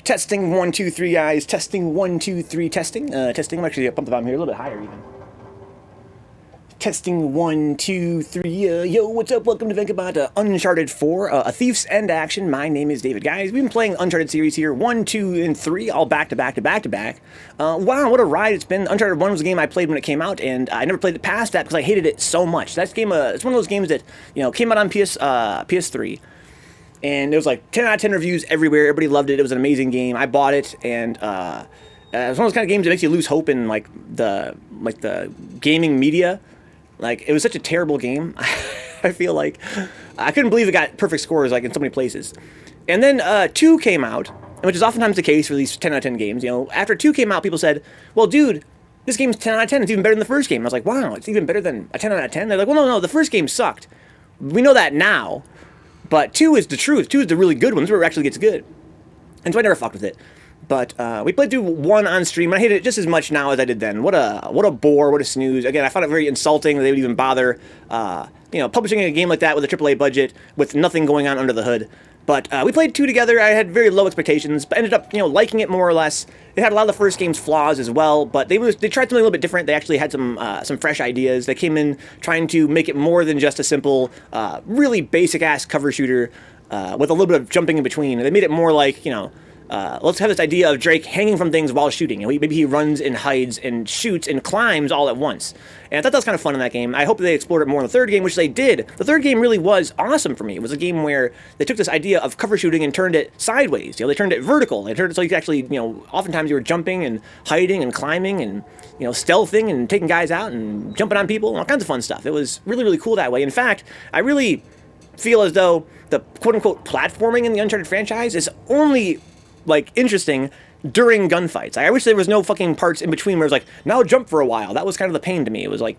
Testing 1, 2, 3, guys. Testing 1, 2, 3. Testing. Testing. I'm actually gonna pump the volume here a little bit higher even. Testing 1, 2, 3. Yo, what's up? Welcome to Vencabot. Uncharted 4, A Thief's End action. My name is David, guys. We've been playing Uncharted series here, 1, 2, and 3, all back to back to back to back. Wow, what a ride it's been. Uncharted 1 was a game I played when it came out, and I never played it past that because I hated it so much. That game, it's one of those games that came out on PS3. And it was like 10 out of 10 reviews everywhere. Everybody loved it. It was an amazing game. I bought it, and it's one of those kind of games that makes you lose hope in the gaming media. Like, it was such a terrible game. I feel like I couldn't believe it got perfect scores in so many places. And then 2 came out, which is oftentimes the case for these 10 out of 10 games. After 2 came out, people said, "Well, dude, this game's 10 out of 10. It's even better than the first game." I was like, "Wow, it's even better than a 10 out of 10." They're like, "Well, no, the first game sucked. We know that now." But 2 is the truth. 2 is the really good one. This is where it actually gets good. And so I never fucked with it. But we played through 1 on stream, and I hated it just as much now as I did then. What a bore, what a snooze. Again, I found it very insulting that they would even bother, publishing a game like that with a AAA budget with nothing going on under the hood. But we played 2 together. I had very low expectations, but ended up, liking it more or less. It had a lot of the first game's flaws as well, but they tried something a little bit different. They actually had some fresh ideas. They came in trying to make it more than just a simple, really basic-ass cover shooter with a little bit of jumping in between. They made it more like, let's have this idea of Drake hanging from things while shooting. Maybe he runs and hides and shoots and climbs all at once. And I thought that was kind of fun in that game. I hope they explored it more in the third game, which they did. The third game really was awesome for me. It was a game where they took this idea of cover shooting and turned it sideways. They turned it vertical. They turned it so you could actually, oftentimes you were jumping and hiding and climbing and, stealthing and taking guys out and jumping on people and all kinds of fun stuff. It was really, really cool that way. In fact, I really feel as though the quote-unquote platforming in the Uncharted franchise is only interesting during gunfights. I wish there was no fucking parts in between where it was like, now jump for a while. That was kind of the pain to me. It was like,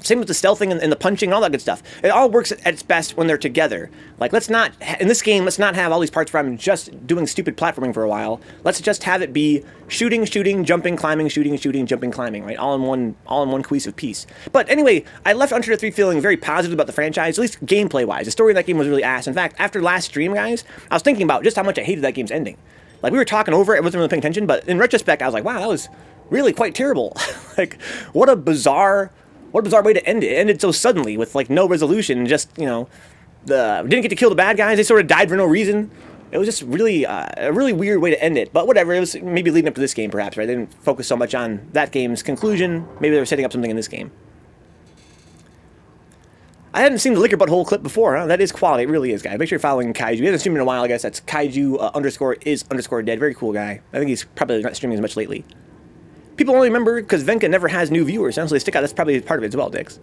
same with the stealthing and the punching and all that good stuff. It all works at its best when they're together. Let's not, in this game, let's not have all these parts where I'm just doing stupid platforming for a while. Let's just have it be shooting, jumping, climbing, shooting, jumping, climbing, right? All in one cohesive piece. But anyway, I left Uncharted 3 feeling very positive about the franchise, at least gameplay-wise. The story of that game was really ass. In fact, after last stream, guys, I was thinking about just how much I hated that game's ending. We were talking over it, I wasn't really paying attention, but in retrospect, I was like, wow, that was really quite terrible. What a bizarre way to end it. It ended so suddenly with no resolution. Just didn't get to kill the bad guys. They sort of died for no reason. It was just really a really weird way to end it. But whatever. It was maybe leading up to this game, perhaps. Right? They didn't focus so much on that game's conclusion. Maybe they were setting up something in this game. I hadn't seen the liquor butthole clip before, huh? That is quality. It really is, guys. Make sure you're following Kaiju. He hasn't streamed in a while, I guess. That's Kaiju _is_dead. Very cool guy. I think he's probably not streaming as much lately. People only remember because Venka never has new viewers, so they stick out. That's probably part of it as well, Dix.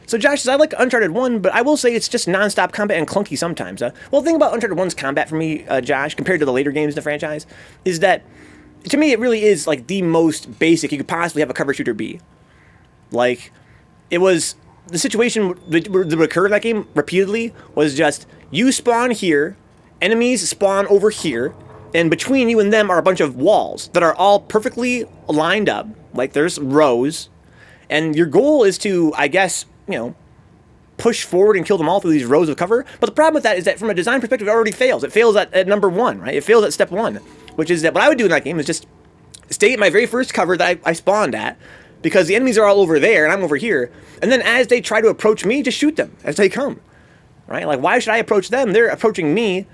So Josh says, I like Uncharted 1, but I will say it's just non-stop combat and clunky sometimes. Well, the thing about Uncharted 1's combat for me, Josh, compared to the later games in the franchise, is that, to me, it really is the most basic you could possibly have a cover shooter be. It was... The situation that would occur in that game repeatedly was just, you spawn here, enemies spawn over here, and between you and them are a bunch of walls that are all perfectly lined up, there's rows, and your goal is to, I guess, push forward and kill them all through these rows of cover. But the problem with that is that from a design perspective, it already fails. It fails at number 1, right? It fails at step 1, which is that what I would do in that game is just stay at my very first cover that I spawned at, because the enemies are all over there and I'm over here. And then as they try to approach me, just shoot them as they come, right? Why should I approach them? They're approaching me.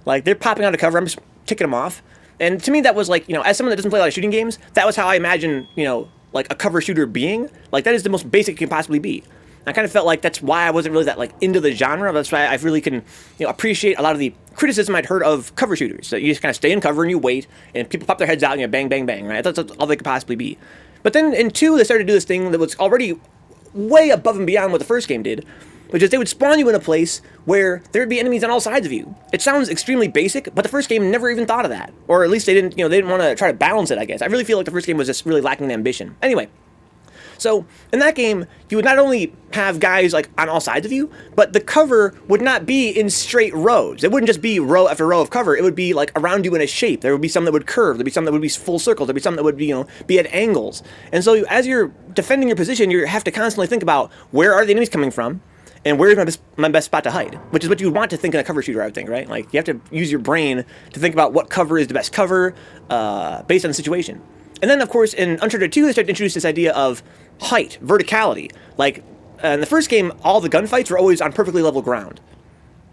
They're popping out of cover. I'm just ticking them off. And to me, that was as someone that doesn't play a lot of shooting games, that was how I imagine, a cover shooter being. That is the most basic it can possibly be. I kind of felt like that's why I wasn't really that into the genre. That's why I really can appreciate a lot of the criticism I'd heard of cover shooters. So you just kind of stay in cover and you wait, and people pop their heads out and bang, bang, bang, right? That's all they could possibly be. But then in 2, they started to do this thing that was already way above and beyond what the first game did, which is they would spawn you in a place where there would be enemies on all sides of you. It sounds extremely basic, but the first game never even thought of that. Or at least they didn't want to try to balance it, I guess. I really feel like the first game was just really lacking in ambition. Anyway, so in that game, you would not only have guys on all sides of you, but the cover would not be in straight rows. It wouldn't just be row after row of cover. It would be around you in a shape. There would be some that would curve. There'd be some that would be full circles. There'd be some that would be, be at angles. And so as you're defending your position, you have to constantly think about where are the enemies coming from, and where's my best spot to hide, which is what you would want to think in a cover shooter, I would think, right? Like, you have to use your brain to think about what cover is the best cover based on the situation. And then, of course, in Uncharted 2, they started to introduce this idea of height, verticality. Like, in the first game, all the gunfights were always on perfectly level ground,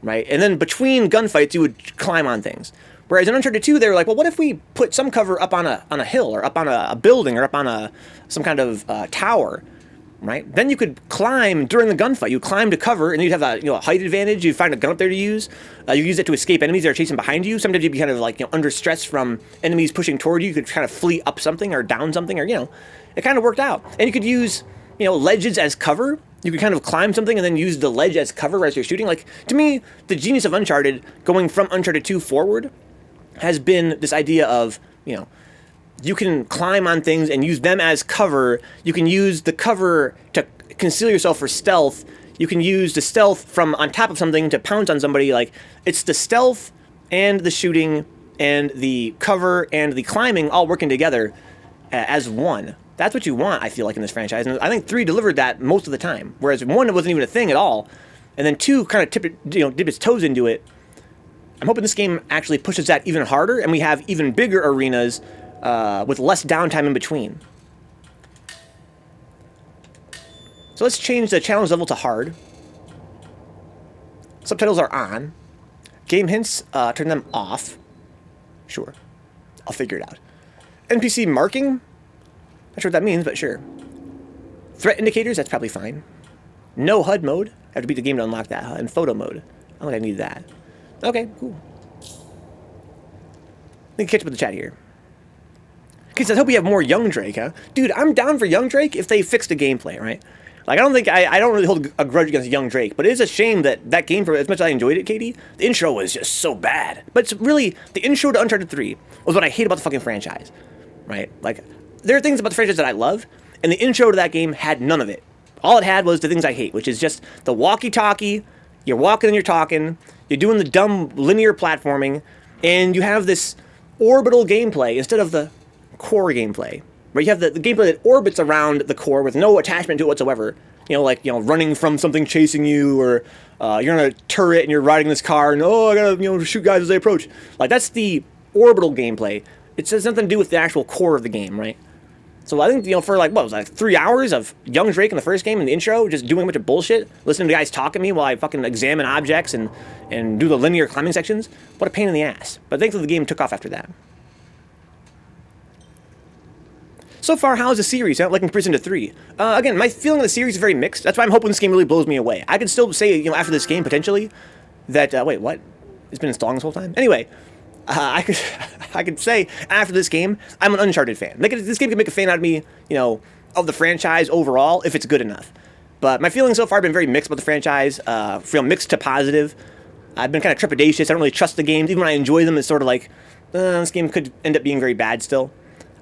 right? And then between gunfights, you would climb on things. Whereas in Uncharted 2, they were like, well, what if we put some cover up on a hill, or up on a building, or up on some kind of tower, right? Then you could climb during the gunfight. You climb to cover, and you'd have a height advantage. You'd find a gun up there to use. You use it to escape enemies that are chasing behind you. Sometimes you'd be kind of like under stress from enemies pushing toward you. You could kind of flee up something or down something, or it kind of worked out. And you could use ledges as cover. You could kind of climb something and then use the ledge as cover as you're shooting. Like, to me, the genius of Uncharted, going from Uncharted 2 forward, has been this idea of you can climb on things and use them as cover. You can use the cover to conceal yourself for stealth. You can use the stealth from on top of something to pounce on somebody. Like, it's the stealth and the shooting and the cover and the climbing all working together as one. That's what you want, I feel like, in this franchise. And I think 3 delivered that most of the time. Whereas 1, it wasn't even a thing at all. And then 2 kind of dip its toes into it. I'm hoping this game actually pushes that even harder, and we have even bigger arenas with less downtime in between. So let's change the challenge level to hard. Subtitles are on. Game hints, turn them off. Sure. I'll figure it out. NPC marking? Not sure what that means, but sure. Threat indicators, that's probably fine. No HUD mode. I have to beat the game to unlock that. And photo mode. I don't think I need that. Okay, cool. Let me catch up with the chat here. Okay, so I hope we have more Young Drake, huh? Dude, I'm down for Young Drake if they fix the gameplay, right? Like, I don't really hold a grudge against Young Drake, but it is a shame that game, for as much as I enjoyed it, Katie, the intro was just so bad. But it's really, the intro to Uncharted 3 was what I hate about the fucking franchise, right? Like, there are things about the franchise that I love, and the intro to that game had none of it. All it had was the things I hate, which is just the walkie-talkie, you're walking and you're talking, you're doing the dumb linear platforming, and you have this orbital gameplay instead of the core gameplay, where you have the gameplay that orbits around the core with no attachment to it whatsoever. Running from something chasing you, or you're on a turret and you're riding this car, and I gotta shoot guys as they approach. Like, that's the orbital gameplay. It has nothing to do with the actual core of the game, right? So I think, for what was that, 3 hours of Young Drake in the first game in the intro, just doing a bunch of bullshit, listening to guys talk at me while I fucking examine objects and do the linear climbing sections. What a pain in the ass. But thankfully the game took off after that. So far, how is the series? Like in comparison to 3? Again, my feeling of the series is very mixed. That's why I'm hoping this game really blows me away. I could still say, after this game, potentially, that, wait, what? It's been installing this whole time? Anyway, I could say after this game, I'm an Uncharted fan. This game could make a fan out of me, of the franchise overall, if it's good enough. But my feelings so far have been very mixed about the franchise, from mixed to positive. I've been kind of trepidatious. I don't really trust the games. Even when I enjoy them, it's sort of like, this game could end up being very bad still.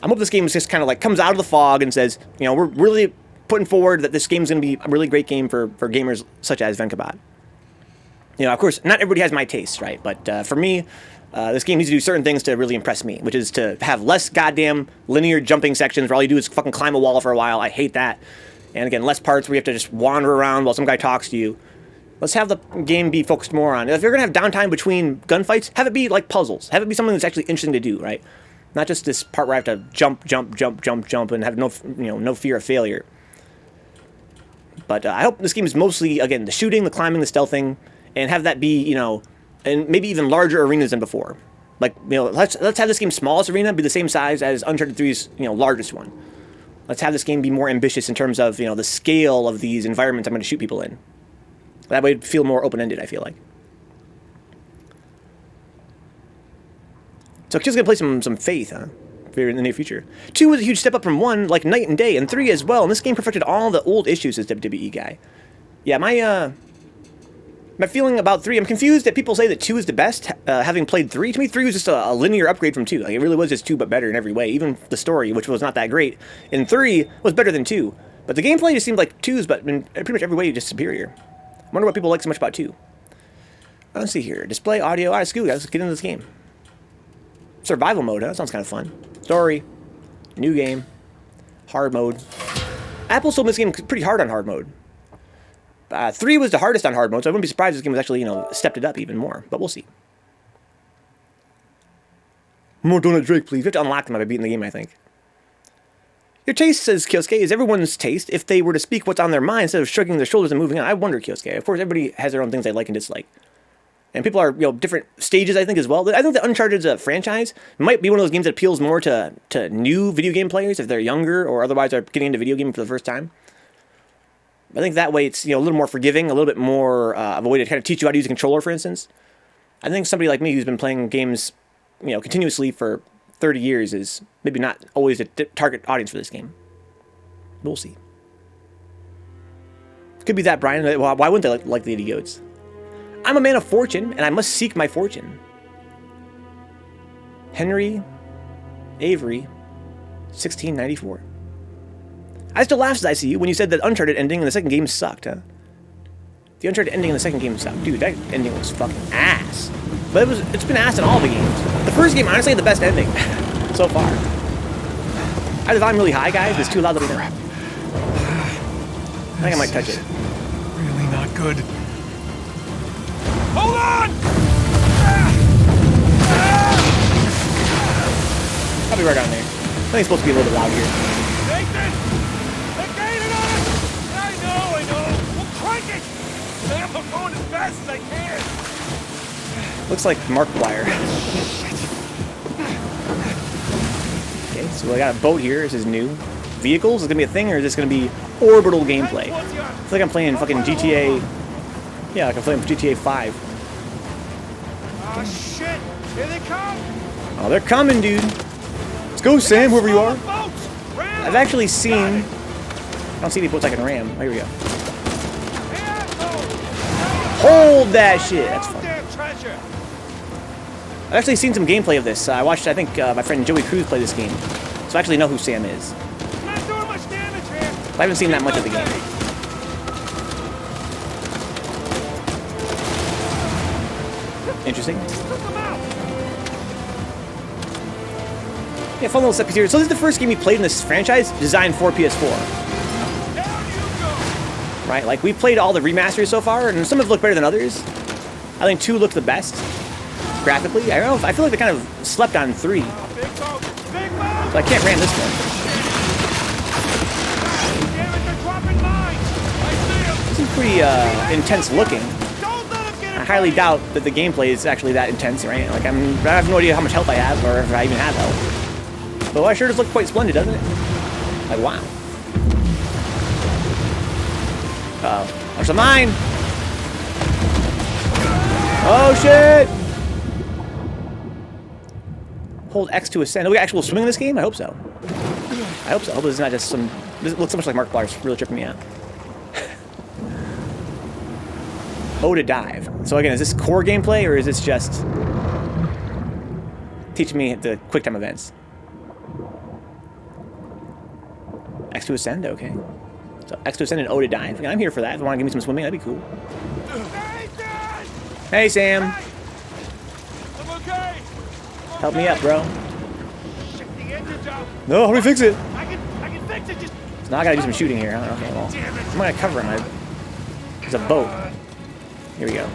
I hope this game just kind of like comes out of the fog and says, we're really putting forward that this game's going to be a really great game for gamers such as Vencabot. Of course, not everybody has my taste, right? But for me, this game needs to do certain things to really impress me, which is to have less goddamn linear jumping sections where all you do is fucking climb a wall for a while. I hate that. And again, less parts where you have to just wander around while some guy talks to you. Let's have the game be focused more on, if you're going to have downtime between gunfights, have it be like puzzles. Have it be something that's actually interesting to do, right? Not just this part where I have to jump, and have no fear of failure. But I hope this game is mostly, again, the shooting, the climbing, the stealthing, and have that be, and maybe even larger arenas than before. Like, let's have this game's smallest arena be the same size as Uncharted 3's, largest one. Let's have this game be more ambitious in terms of, the scale of these environments I'm going to shoot people in. That way it'd feel more open-ended, I feel like. So Kill's going to play some Faith, huh? In the near future. 2 was a huge step up from 1, like night and day, and 3 as well, and this game perfected all the old issues as WWE guy. Yeah, my feeling about 3, I'm confused that people say that 2 is the best, having played 3. To me, 3 was just a linear upgrade from 2. Like, it really was just 2, but better in every way. Even the story, which was not that great, in 3 was better than 2. But the gameplay just seemed like 2's, but in pretty much every way, just superior. I wonder what people like so much about 2. Let's see here. Display, audio. All right, screw it. Let's get into this game. Survival mode, huh? That sounds kind of fun. Story. New game. Hard mode. Apple sold this game pretty hard on hard mode. 3 was the hardest on hard mode, so I wouldn't be surprised if this game was actually, you know, stepped it up even more. But we'll see. More Donut Drake, please. You have to unlock them by beating the game, I think. Your taste, says Kyosuke, is everyone's taste. If they were to speak what's on their mind instead of shrugging their shoulders and moving on. I wonder, Kyosuke. Of course, everybody has their own things they like and dislike. And people are, you know, different stages, I think, as well. I think the Uncharted franchise might be one of those games that appeals more to new video game players if they're younger or otherwise are getting into video gaming for the first time. I think that way it's, you know, a little more forgiving, a little bit more of a way to kind of teach you how to use a controller, for instance. I think somebody like me who's been playing games, you know, continuously for 30 years is maybe not always a target audience for this game. We'll see. Could be that, Brian. Why wouldn't they like the idiots? I'm a man of fortune, and I must seek my fortune. Henry Avery, 1694. I still laugh as I see you when you said that Uncharted ending in the second game sucked, huh? The Uncharted ending in the second game sucked. Dude, that ending was fucking ass. But it's been ass in all the games. The first game, honestly, had the best ending so far. I have the volume really high, guys. It's too loud to be done. I think I might touch it. Really not good. Hold on! I'll be right down there. I think it's supposed to be a little bit loud here. Nathan! They're gaining on us! I know. We'll crank it! I'm going as fast as I can. Looks like Markiplier. Okay, so I got a boat here. This is new. Vehicles? Is it going to be a thing, or is this going to be orbital gameplay? I feel like I'm playing fucking GTA... Yeah, like I'm playing GTA 5. Oh, shit! Here they come! Oh, they're coming, dude. Let's go, Sam, whoever you are. I've actually seen... I don't see any boats I can ram. Oh, here we go. Hold that shit! That's fun. I've actually seen some gameplay of this. I watched, I think, my friend Joey Cruz play this game. So I actually know who Sam is. But I haven't seen that much of the game. Interesting. Yeah, fun little set piece here. So this is the first game we played in this franchise designed for PS4. Right, like we've played all the remasters so far, and some have looked better than others. I think 2 looked the best graphically. I don't know. I feel like they kind of slept on 3, so I can't ram this one. This is pretty intense looking. I highly doubt that the gameplay is actually that intense, right? Like I have no idea how much health I have, or if I even have health. But it sure does look quite splendid, doesn't it? Like wow. Uh-oh. There's a mine! Oh, shit! Hold X to ascend. Do we got actual swimming in this game? I hope so. I hope so. I hope this is not just some... This looks so much like Markiplier. It's really tripping me out. O to dive. So again, is this core gameplay, or is this just... teaching me the quick time events? X to ascend? Okay. So X to ascend and O to dive. I'm here for that. If you want to give me some swimming, that'd be cool. Hey, Sam. I'm okay. Help me up, bro. No, how do we fix it? I can fix it. Just So now I gotta do some shooting here. Okay, well, I'm gonna cover him. There's a boat. Here we go.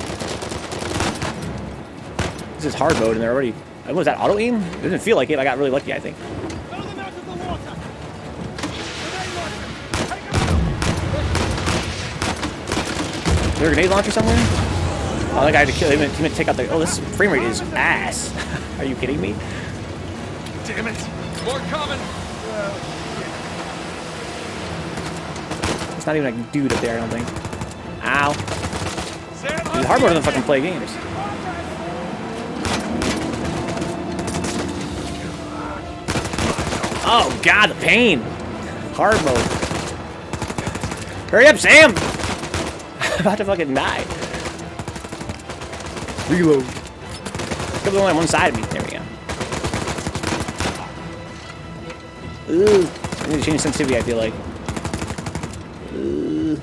This is hard mode, and they're already... What was that, auto aim? It doesn't feel like it. I got really lucky, I think. Is there a grenade launcher somewhere? Oh, that guy had to kill him. He meant to take out the... Oh, this frame rate is ass. Are you kidding me? damn it. More coming. It's not even a dude up there, I don't think. Ow. Dude, hard mode doesn't fucking play games. Oh, God, the pain. Hard mode. Hurry up, Sam! I'm about to fucking die. Reload. There's only on one side of me. There we go. Ooh. I need to change sensitivity, I feel like. Ooh.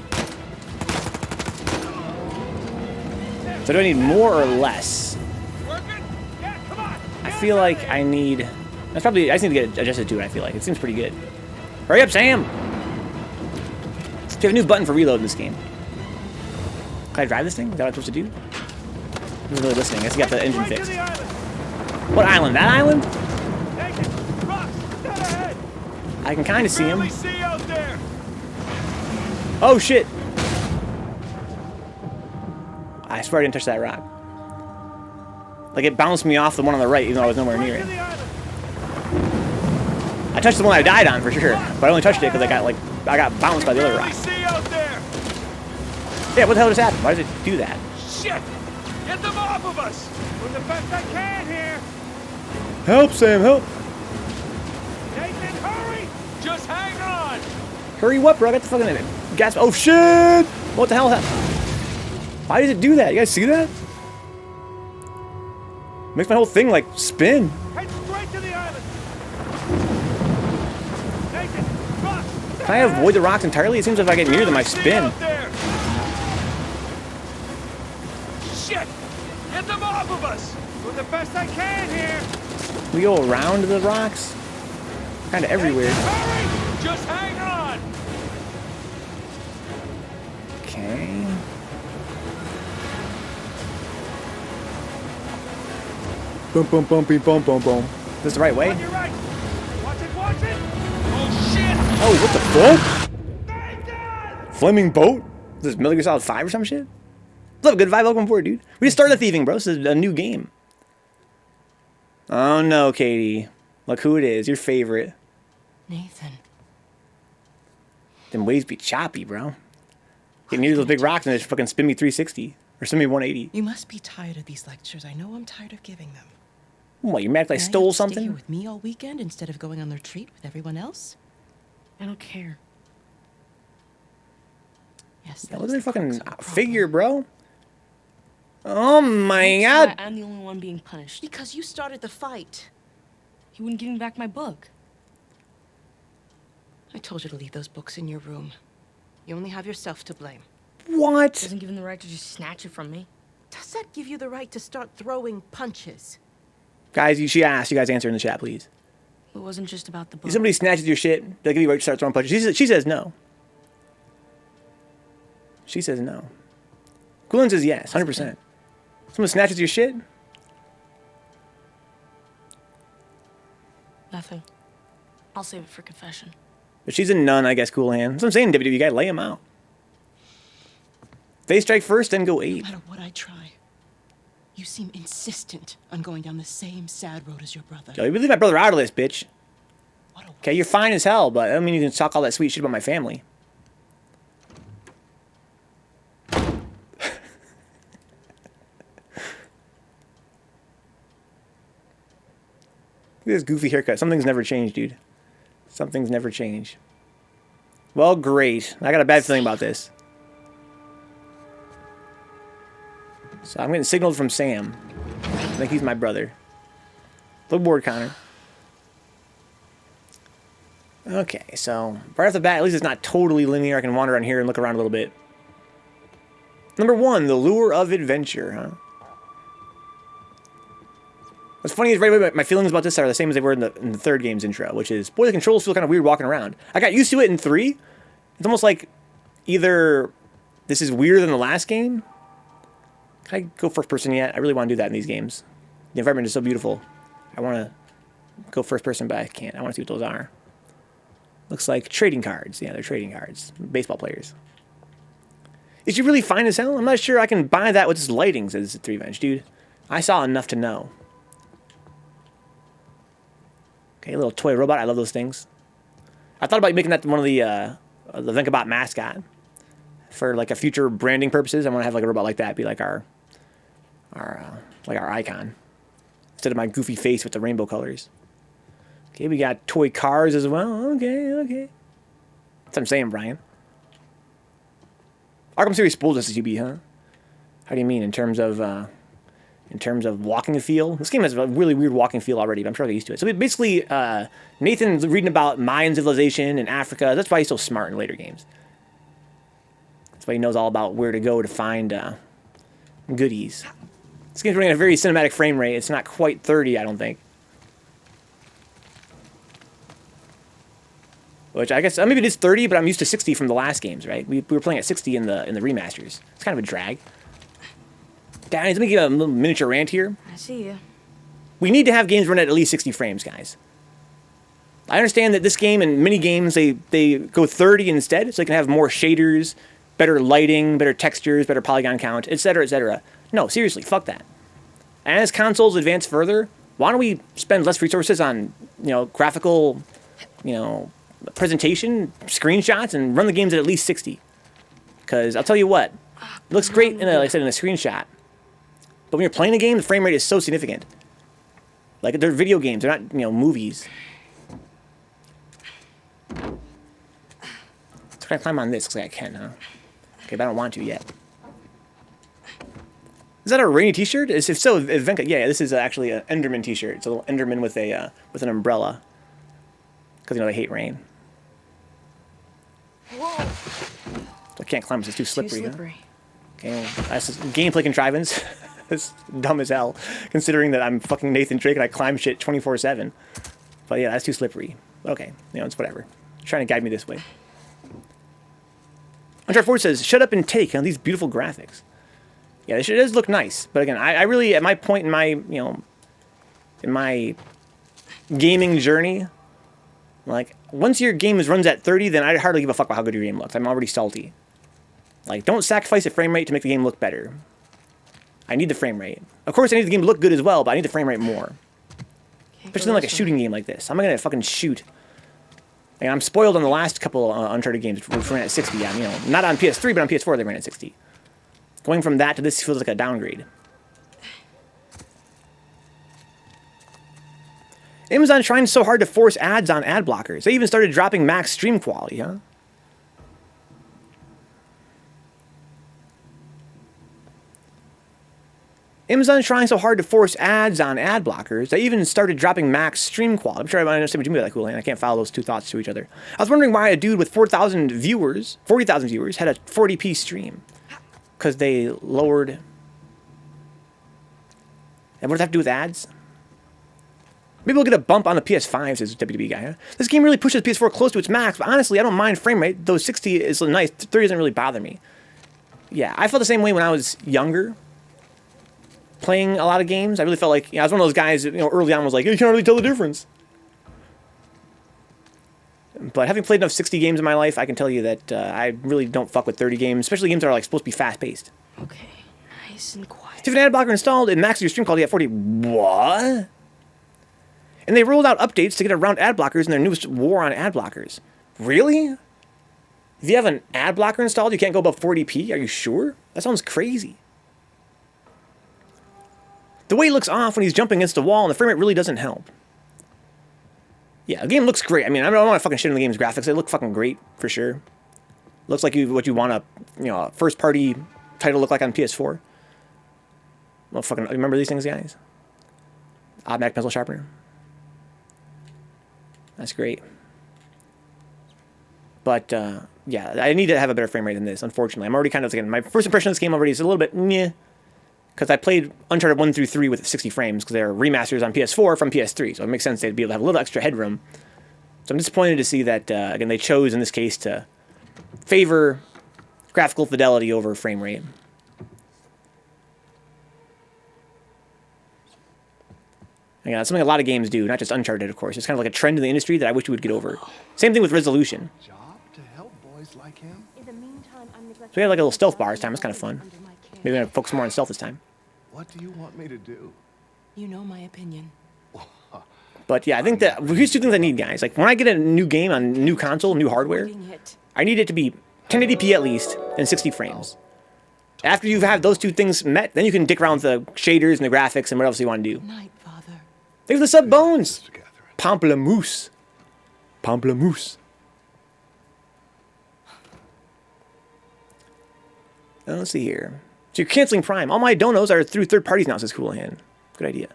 So do I need more or less? I feel like I need... I just need to get adjusted to it, I feel like. It seems pretty good. Hurry up, Sam! So you have a new button for reload in this game. Can I drive this thing? Is that what I'm supposed to do? I wasn't really listening. I guess you got the engine Right to fixed. the island. What island? That island? Nathan, rocks, dead ahead. I can kind of see him. Barely see out there. Oh, shit. I swear I didn't touch that rock. Like, it bounced me off the one on the right, even though I was nowhere near Right it. to the island. I touched the one I died on, for sure. But I only touched it because I got bounced by the other Barely rock. see out there. Yeah, what the hell just happened? Why does it do that? Shit! Get them off of us. Doing the best I can here. Help, Sam, help. Nathan, hurry! Just hang on. Hurry what, bro? I got the fucking gas. Oh, shit! What the hell happened? Why does it do that? You guys see that? Makes my whole thing, like, spin. Head straight to the island. Nathan, rocks. Can I avoid the rocks entirely? It seems like if I get near them, I spin. Shit! Get them off of us. Doing the best I can here. We go around the rocks. Kind of everywhere. Nathan, hurry! Just hang on. Okay. Boom, boom, boom, beep, boom, boom, boom. Is this the right way? On your right. Watch it, watch it. Oh shit! Oh, what the fuck? Nathan! Flaming boat? Is this Metal Gear Solid 5 or some shit? What's up, good vibe? Welcome aboard, dude. We just started thieving, bro. This is a new game. Oh no, Katie. Look who it is. Your favorite. Nathan. Them waves be choppy, bro. Get near those big rocks and they just fucking spin me 360. Or spin me 180. You must be tired of these lectures. I know I'm tired of giving them. What, you mad 'cause I And stole have to stay here something? with me all weekend instead of going on the retreat with everyone else? I don't care. Yes, Yeah, that look is at their the crux fucking of the figure, problem. bro. Oh my god. I'm the only one being punished. Because you started the fight. He wouldn't give me back my book. I told you to leave those books in your room. You only have yourself to blame. What? Doesn't give him the right to just snatch it from me. Does that give you the right to start throwing punches? Guys, she asked. You guys answer in the chat, please. It wasn't just about the book. If somebody snatches your shit, they'll give you a right to start throwing punches. She says no. She says no. Quillen says yes, 100%. Someone snatches your shit? Nothing. I'll save it for confession. But she's a nun, I guess, cool hand. That's what I'm saying, WWE, you gotta lay him out. They strike first, then go No ape. matter what I try, you seem insistent on going down the same sad road as your brother. Yo, you leave my brother out of this, bitch. What a Okay, you're fine as hell, but I don't mean you can talk all that sweet shit about my family. Look at this goofy haircut. Something's never changed, dude. Something's never changed. Well, great. I got a bad feeling about this. So I'm getting signaled from Sam. I think he's my brother. Look bored, Connor. Okay, so right off the bat, at least it's not totally linear. I can wander around here and look around a little bit. Number 1, the lure of adventure, huh? What's funny is right away my feelings about this are the same as they were in the third game's intro, which is, boy, the controls feel kind of weird walking around. I got used to it in 3. It's almost like either this is weirder than the last game. Can I go first person yet? I really want to do that in these games. The environment is so beautiful. I want to go first person, but I can't. I want to see what those are. Looks like trading cards. Yeah, they're trading cards. Baseball players. Is she really fine as hell? I'm not sure I can buy that with this lighting, says 3Venge. Dude, I saw enough to know. Okay, a little toy robot. I love those things. I thought about making that one of the Vencabot mascot for like a future branding purposes. I want to have like a robot like that be like our icon instead of my goofy face with the rainbow colors. Okay, we got toy cars as well. Okay. That's what I'm saying, Brian. Arkham series spoiled us as UB, huh? How do you mean in terms of walking feel? This game has a really weird walking feel already, but I'm sure I get used to it. So basically, Nathan's reading about Mayan civilization in Africa. That's why he's so smart in later games. That's why he knows all about where to go to find goodies. This game's running at a very cinematic frame rate. It's not quite 30, I don't think. Which I guess maybe it is 30, but I'm used to 60 from the last games, right? We were playing at 60 in the remasters. It's kind of a drag. Guys, let me give a little miniature rant here. I see you. We need to have games run at least 60 frames, guys. I understand that this game and many games, they go 30 instead, so they can have more shaders, better lighting, better textures, better polygon count, etc., etc. No, seriously, fuck that. As consoles advance further, why don't we spend less resources on, graphical, presentation, screenshots, and run the games at least 60? Because I'll tell you what, it looks great like I said, in a screenshot. But when you're playing a game, the frame rate is so significant. Like, they're video games, they're not, movies. So can I climb on this? Looks like I can, huh? Okay, but I don't want to yet. Is that a rainy t-shirt? If so, yeah, this is actually an Enderman t-shirt. It's a little Enderman with an umbrella. Because, they hate rain. Whoa! So I can't climb because it's too slippery. Too slippery. Huh? Okay, well, that's just gameplay contrivance. It's dumb as hell, considering that I'm fucking Nathan Drake and I climb shit 24/7. But yeah, that's too slippery. Okay, it's whatever. It's trying to guide me this way. Uncharted 4 says, shut up and take on these beautiful graphics. Yeah, this shit does look nice. But again, I really, at my point in my, in my gaming journey, like, once your game runs at 30, then I hardly give a fuck about how good your game looks. I'm already salty. Like, don't sacrifice the frame rate to make the game look better. I need the frame rate. Of course, I need the game to look good as well, but I need the frame rate more. Especially in like a shooting game like this. I'm not gonna fucking shoot. And I'm spoiled on the last couple Uncharted games, which ran at 60. Not on PS3, but on PS4 they ran at 60. Going from that to this feels like a downgrade. Amazon trying so hard to force ads on ad blockers. They even started dropping max stream quality, huh? Amazon's trying so hard to force ads on ad blockers, they even started dropping max stream quality. I'm sure I understand what you mean by that, cool, and I can't follow those two thoughts to each other. I was wondering why a dude with 40,000 viewers had a 40p stream. Because they lowered... And what does that have to do with ads? Maybe we'll get a bump on the PS5, says WB guy. Huh? This game really pushes PS4 close to its max, but honestly, I don't mind frame rate. Though 60 is nice, 30 doesn't really bother me. Yeah, I felt the same way when I was younger. Playing a lot of games, I really felt like I was one of those guys. Early on was like, you can't really tell the difference. But having played enough 60 games in my life, I can tell you that I really don't fuck with 30 games, especially games that are like supposed to be fast paced. Okay, nice and quiet. If you have an ad blocker installed, it maxes your stream quality at 40. What? And they rolled out updates to get around ad blockers in their newest war on ad blockers. Really? If you have an ad blocker installed, you can't go above 40p? Are you sure? That sounds crazy. The way he looks off when he's jumping against the wall and the frame rate really doesn't help. Yeah, the game looks great. I mean, I don't want to fucking shit on the game's graphics. They look fucking great, for sure. Looks like what you want a first-party title look like on PS4. Well, fucking, remember these things, guys? Automatic pencil sharpener. That's great. But, yeah, I need to have a better frame rate than this, unfortunately. I'm already kind of, again, my first impression of this game already is a little bit meh. Because I played Uncharted 1 through 3 with 60 frames, because they're remasters on PS4 from PS3, so it makes sense they'd be able to have a little extra headroom. So I'm disappointed to see that, again, they chose, in this case, to favor graphical fidelity over frame rate. Again, that's something a lot of games do, not just Uncharted, of course. It's kind of like a trend in the industry that I wish we would get over. Same thing with resolution. Job to help boys like him. So we have like a little stealth bar this time. It's kind of fun. Maybe we're going to focus more on stealth this time. What do you want me to do? You know my opinion. But yeah, I think that here's two things I need, guys. Like when I get a new game on new console, new hardware, I need it to be 1080p at least and 60 frames. After you have those two things met, then you can dick around with the shaders and the graphics and what else you want to do. Night, Father. Thanks for the sub bones. Pamplemousse. Pamplemousse. Let's see here. So you're canceling Prime. All my donos are through third parties now, says Coolahan. Good idea.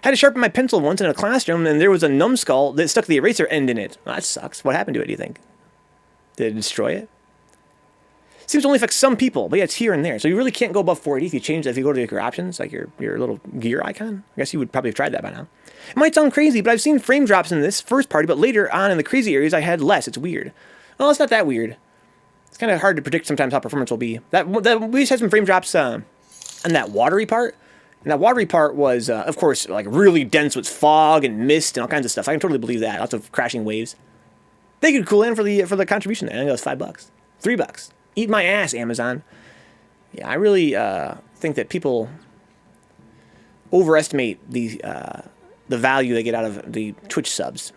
Had to sharpen my pencil once in a classroom, and there was a numbskull that stuck the eraser end in it. Well, that sucks. What happened to it, do you think? Did it destroy it? Seems to only affect some people, but yeah, it's here and there. So you really can't go above 480 if you change that. If you go to your options, like your little gear icon. I guess you would probably have tried that by now. It might sound crazy, but I've seen frame drops in this first party, but later on in the crazy areas, I had less. It's weird. Well, it's not that weird. It's kind of hard to predict sometimes how performance will be. We just had some frame drops on that watery part. And that watery part was, of course, like really dense with fog and mist and all kinds of stuff. I can totally believe that. Lots of crashing waves. Thank you, Cool, for the contribution there. I think that was $5. $3. Eat my ass, Amazon. Yeah, I really think that people overestimate the value they get out of the Twitch subs.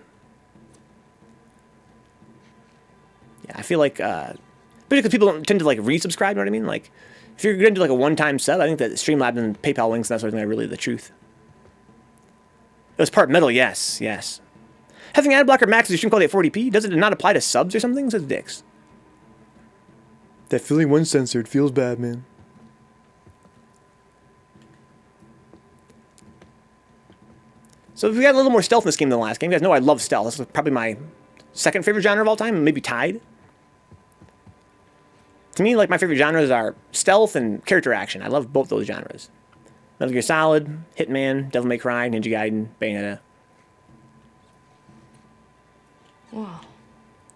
Yeah, I feel like, because people don't tend to like resubscribe, you know what I mean? Like, if you're going to do like a one-time sub, I think that Streamlabs and PayPal links and that sort of thing are really the truth. It was part metal, yes. Having ad blocker max is your stream quality at 40p, does it not apply to subs or something? It says dicks. That feeling when censored feels bad, man. So we got a little more stealth in this game than the last game. You guys know I love stealth. This is probably my second favorite genre of all time, maybe tied. To me, like, my favorite genres are stealth and character action. I love both those genres. Metal Gear Solid, Hitman, Devil May Cry, Ninja Gaiden, Bayonetta. Whoa.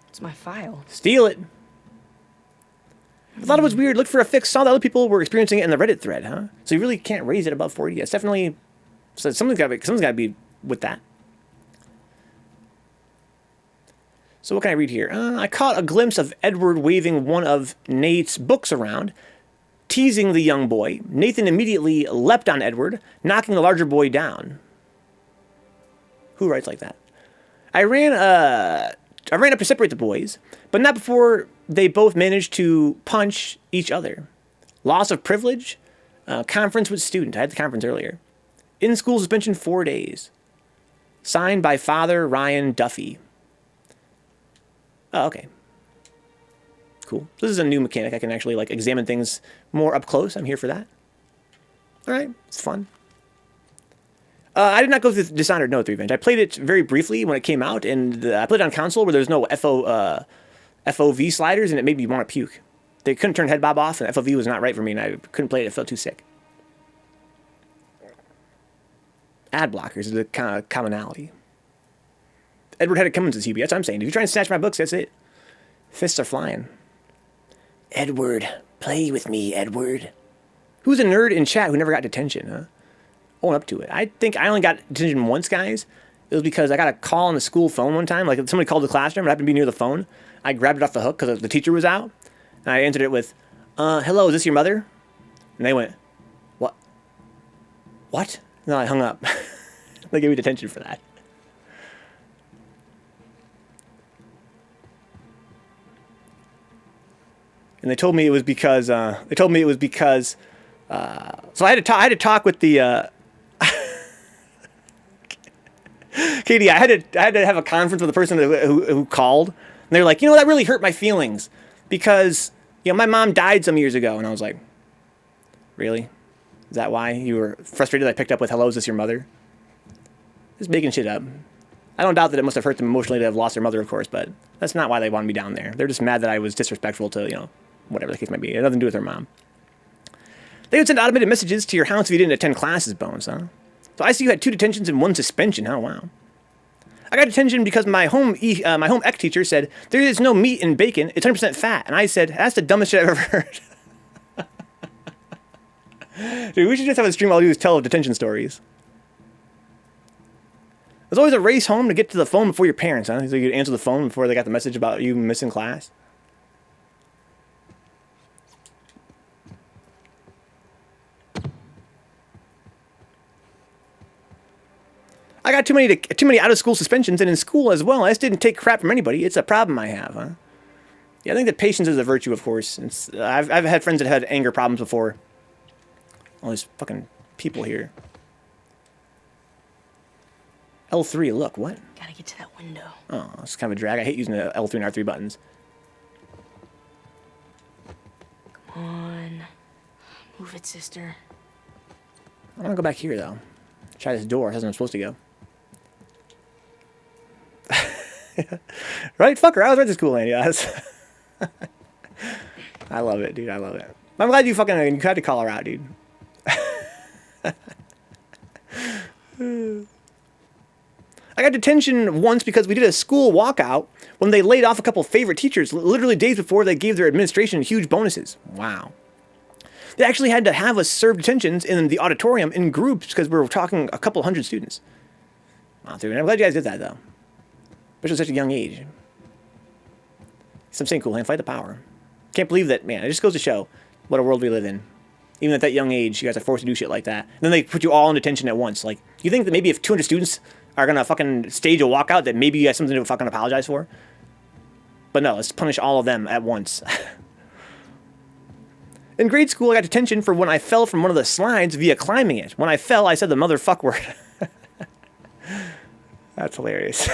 It's my file. Steal it. I thought it was weird. Looked for a fix. Saw that other people were experiencing it in the Reddit thread, huh? So you really can't raise it above 40. It's definitely... So something's got to be with that. So what can I read here? I caught a glimpse of Edward waving one of Nate's books around, teasing the young boy. Nathan immediately leapt on Edward, knocking the larger boy down. Who writes like that? I ran up to separate the boys, but not before they both managed to punch each other. Loss of privilege? Conference with student. I had the conference earlier. In-school suspension 4 days. Signed by Father Ryan Duffy. Oh, okay. Cool. This is a new mechanic. I can actually like examine things more up close. I'm here for that. All right. It's fun. I did not go through Dishonored No 3 Revenge. I played it very briefly when it came out, and I played it on console where there's no FOV sliders, and it made me want to puke. They couldn't turn head bob off, and FOV was not right for me, and I couldn't play it. It felt too sick. Ad blockers is the kind of commonality. Edward had it coming to the CB. That's what I'm saying. If you're trying to snatch my books, that's it. Fists are flying. Edward, play with me, Edward. Who's a nerd in chat who never got detention, huh? Own up to it. I think I only got detention once, guys. It was because I got a call on the school phone one time. Like, somebody called the classroom, and I happened to be near the phone. I grabbed it off the hook because the teacher was out. And I answered it with, hello, is this your mother? And they went, what? What? And then I hung up. They gave me detention for that. And they told me it was because so I had to talk with the Katie. I had to have a conference with the person who called, and they were like, that really hurt my feelings because my mom died some years ago, and I was like, really? Is that why you were frustrated? I picked up with, hello, is this your mother? Just making shit up. I don't doubt that it must have hurt them emotionally to have lost their mother, of course, but that's not why they wanted me down there. They're just mad that I was disrespectful to whatever the case might be. It had nothing to do with their mom. They would send automated messages to your house if you didn't attend classes, Bones, huh? So I see you had 2 detentions and 1 suspension. Oh, wow. I got detention because my home ec teacher said, there is no meat in bacon. It's 100% fat. And I said, that's the dumbest shit I've ever heard. Dude, we should just have a stream all we do is tell detention stories. There's always a race home to get to the phone before your parents, huh? So you could answer the phone before they got the message about you missing class. I got too many out of school suspensions, and in school as well. I just didn't take crap from anybody. It's a problem I have, huh? Yeah, I think that patience is a virtue, of course. I've had friends that had anger problems before. All these fucking people here. L3, look, what? Gotta get to that window. Oh, it's kind of a drag. I hate using the L3 and R3 buttons. Come on. Move it, sister. I want to go back here, though. Try this door. It hasn't I'm supposed to go. Right, fucker? I was right to school, Andy. I love it, dude. I love it. I'm glad you had to call her out, dude. I got detention once because we did a school walkout when they laid off a couple favorite teachers literally days before they gave their administration huge bonuses. Wow. They actually had to have us serve detentions in the auditorium in groups because we were talking a couple hundred students. Wow, dude. I'm glad you guys did that, though. Especially at such a young age. Some saying cool, man. Fight the power. Can't believe that, man. It just goes to show what a world we live in. Even at that young age, you guys are forced to do shit like that. And then they put you all in detention at once. Like, you think that maybe if 200 students are gonna fucking stage a walkout, that maybe you have something to fucking apologize for? But no, let's punish all of them at once. In grade school, I got detention for when I fell from one of the slides via climbing it. When I fell, I said the motherfuck word. That's hilarious.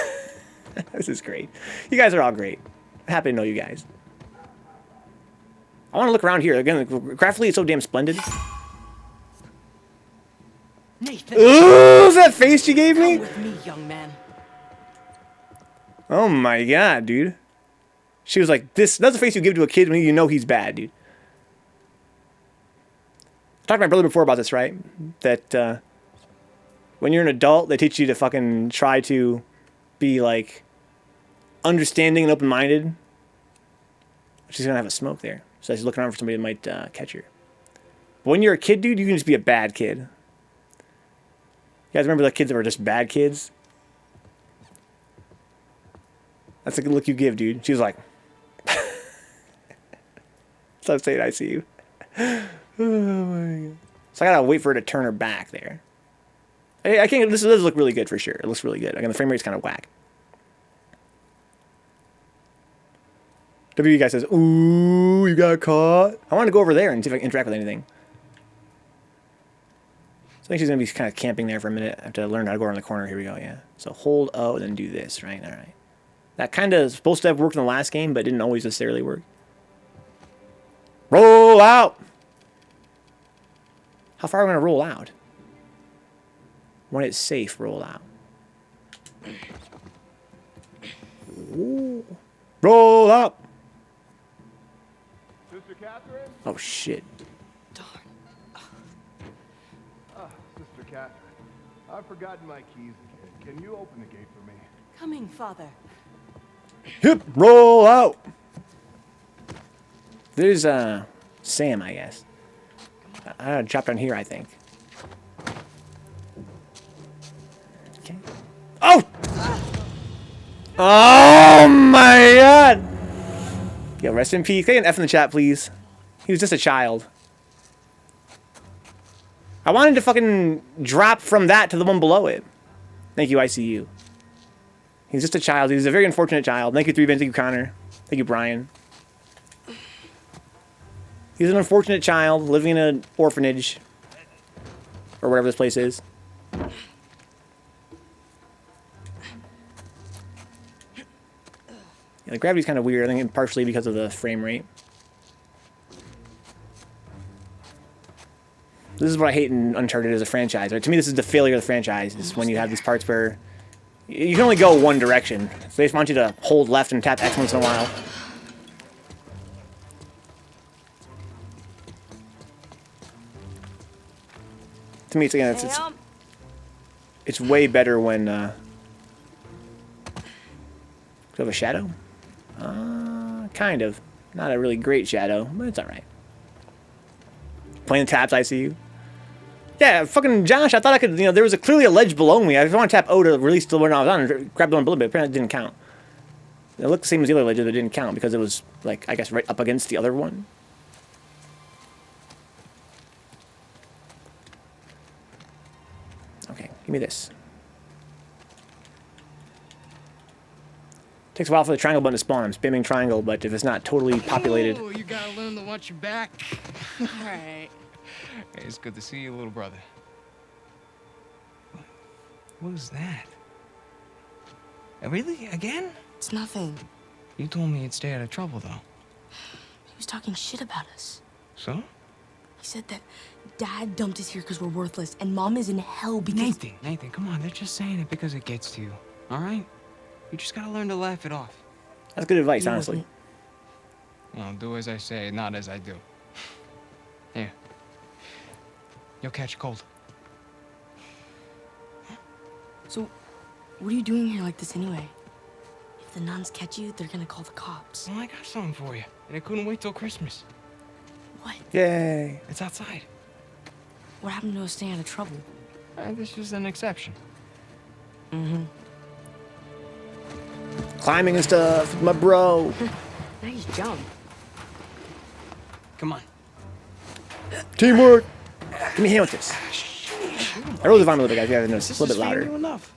This is great. You guys are all great. Happy to know you guys. I want to look around here. Again, graphically, it's so damn splendid. Nathan, Ooh, is that face you gave me? come with me, young man. Oh my god, dude. She was like, that's the face you give to a kid when you know he's bad, dude. I talked to my brother before about this, right? That when you're an adult, they teach you to fucking try to be like understanding and open-minded. She's gonna have a smoke there. So she's looking around for somebody that might catch her. But when you're a kid, dude, you can just be a bad kid. You guys remember the kids that were just bad kids? That's the look you give, dude. She was like, so I'm saying I see you. Oh my god. So I gotta wait for her to turn her back there. I can't. This does look really good for sure. It looks really good. Again, the frame rate's kind of whack. W guy says, "Ooh, you got caught." I want to go over there and see if I can interact with anything. So I think she's gonna be kind of camping there for a minute. I have to learn how to go around the corner. Here we go. Yeah. So hold O and then do this. Right. All right. That kind of supposed to have worked in the last game, but didn't always necessarily work. Roll out. How far are we gonna roll out? When it's safe, roll out. Ooh. Roll up. Sister Catherine? Oh shit. Darn. Sister Catherine, I've forgotten my keys again. Can you open the gate for me? Coming, Father. Hip, roll out. There's Sam, I guess. I gotta drop down here, I think. Okay. Oh! Oh my god! Yo, rest in peace. Get an F in the chat, please. He was just a child. I wanted to fucking drop from that to the one below it. Thank you, ICU. He was just a child. He was a very unfortunate child. Thank you, 3 Thank you, Connor. Thank you, Brian. He's an unfortunate child living in an orphanage. Or whatever this place is. Yeah, the gravity's kind of weird. I think partially because of the frame rate. This is what I hate in Uncharted as a franchise. Right? To me, this is the failure of the franchise. Is when you have these parts where you can only go one direction. So they just want you to hold left and tap X once in a while. To me, it's way better when do you have a shadow? Kind of. Not a really great shadow, but it's alright. Playing the taps, I see you. Yeah, fucking Josh, I thought I could, there was clearly a ledge below me. I just want to tap O to release the one I was on and grab the one below, but apparently it didn't count. It looked the same as the other ledge, but it didn't count because it was, like, I guess right up against the other one. Okay, give me this. Takes a while for the triangle button to spawn. I'm spamming triangle, but if it's not totally populated... Oh, you gotta learn to watch your back. All right. Hey, it's good to see you, little brother. What was that? Really? Again? It's nothing. You told me you'd stay out of trouble, though. He was talking shit about us. So? He said that Dad dumped us here because we're worthless, and Mom is in hell because... Nathan, come on. They're just saying it because it gets to you, all right? You just gotta learn to laugh it off. That's good advice, He honestly. wasn't. Well, do as I say, not as I do. Here. You'll catch a cold. So, what are you doing here like this anyway? If the nuns catch you, they're gonna call the cops. Well, I got something for you, and I couldn't wait till Christmas. What? Yay. It's outside. What happened to us staying out of trouble? This is an exception. Mm-hmm. Climbing and stuff, my bro. Nice jump. Come on. Teamwork. Give me a hand with this. I rolled the volume a little bit, guys. You gotta notice it's a little bit louder. Enough.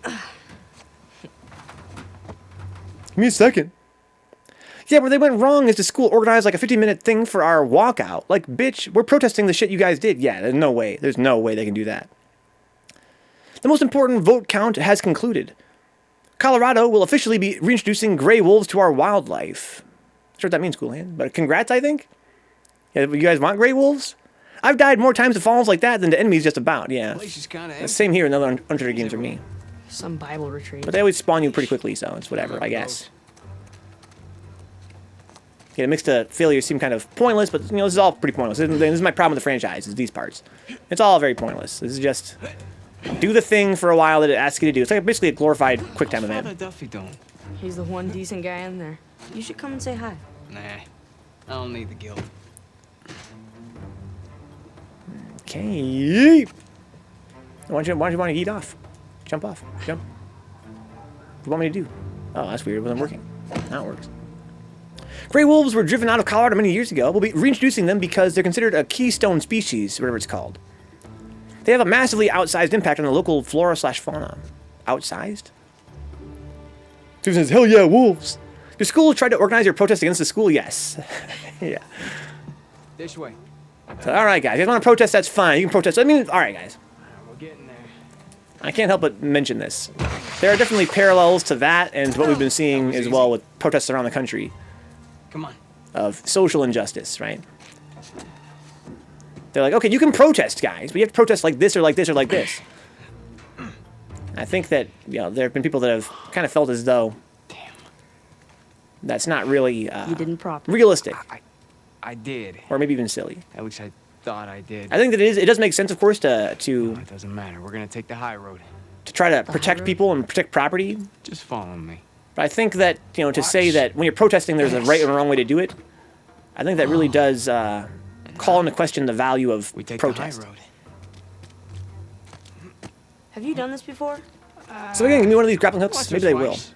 Give me a second. Yeah, where they went wrong is the school organized like a 15-minute thing for our walkout. Like, bitch, we're protesting the shit you guys did. Yeah, there's no way. There's no way they can do that. The most important vote count has concluded. Colorado will officially be reintroducing gray wolves to our wildlife. Not sure what that means, cool hand. But congrats, I think. Yeah, you guys want gray wolves? I've died more times to falls like that than to enemies just about. Yeah. Place is kind of Same here in other Uncharted games for me. Some Bible retreat. But they always spawn you pretty quickly, so it's whatever, I guess. Yeah, mixed failures seem kind of pointless, but you know, this is all pretty pointless. This is my problem with the franchise, is these parts. It's all very pointless. This is just do the thing for a while that it asks you to do. It's like basically a glorified quick time event. Father Duffy doing? He's the one decent guy in there. You should come and say hi. Nah, I don't need the guild. Okay. Why don't you want to eat off? Jump off. Jump. What do you want me to do? Oh, that's weird. It wasn't working. Now it works. Gray wolves were driven out of Colorado many years ago. We'll be reintroducing them because they're considered a keystone species, whatever it's called. They have a massively outsized impact on the local flora/fauna. Outsized? Susan says, hell yeah, wolves. Your school tried to organize your protest against the school? Yes. Yeah. This way. So, all right, guys. If you want to protest, that's fine. You can protest. I mean, all right, guys. We're getting there. I can't help but mention this. There are definitely parallels to that and to what we've been seeing as well with protests around the country Come on. of social injustice, right? They're like, okay, you can protest, guys, but you have to protest like this or like this or like this. I think that, you know, there have been people that have kind of felt as though that's not really You didn't properly. realistic, I did. or maybe even silly. At least I thought I did. I think that it does make sense, of course, No, it doesn't matter. We're gonna take the high road. to try to high protect road? people and protect property. Just follow me. But I think that, you know, to say that when you're protesting there's a right and a wrong way to do it, I think that really does call into question the value of We take protest. the high road. Have you done this before? So again, give me one of these grappling hooks. Once or Maybe they will. twice.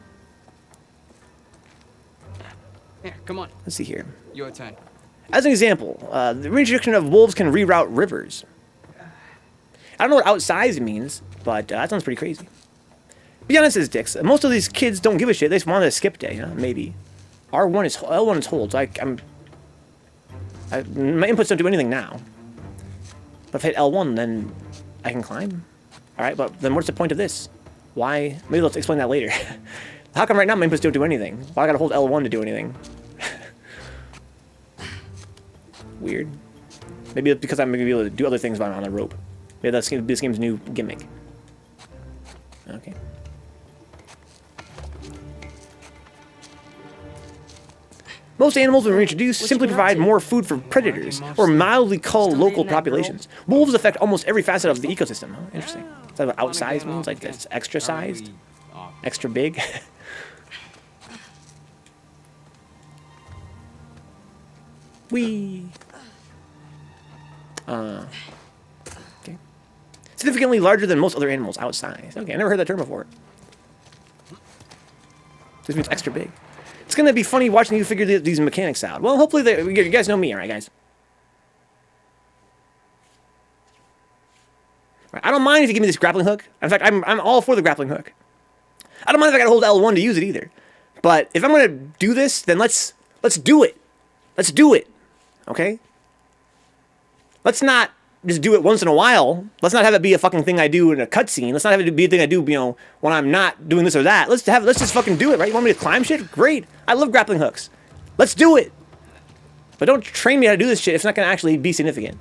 Here, come on. Let's see here. Your turn. As an example, the reintroduction of wolves can reroute rivers. I don't know what outsized means, but that sounds pretty crazy. Be honest as dicks. Most of these kids don't give a shit. They just want to skip day, huh? Maybe. L1 is hold, so my inputs don't do anything now. But if I hit L1, then I can climb. All right, but then what's the point of this? Why? Maybe let's explain that later. How come right now my inputs don't do anything? Why I gotta hold L1 to do anything? Weird. Maybe it's because I'm gonna be able to do other things while I'm on the rope. Maybe that's gonna be this game's new gimmick. Okay. Most animals, when reintroduced, simply you been up provide to? more food for predators, or mildly cull Still local dating that girl? populations. Wolves affect almost every facet of the ecosystem. Huh? Interesting. Is that what outsize means? Like it's extra sized? Extra big? Whee! Okay. Significantly larger than most other animals, outsized. Okay, I never heard that term before. This means extra big. It's gonna be funny watching you figure these mechanics out. Well, hopefully you guys know me, all right, guys? Right, I don't mind if you give me this grappling hook. In fact, I'm all for the grappling hook. I don't mind if I gotta hold L1 to use it either. But if I'm gonna do this, then let's do it. Let's do it. Okay? Let's not just do it once in a while. Let's not have it be a fucking thing I do in a cutscene. Let's not have it be a thing I do, you know, when I'm not doing this or that. Let's just fucking do it, right? You want me to climb shit? Great. I love grappling hooks. Let's do it. But don't train me how to do this shit if it's not gonna actually be significant.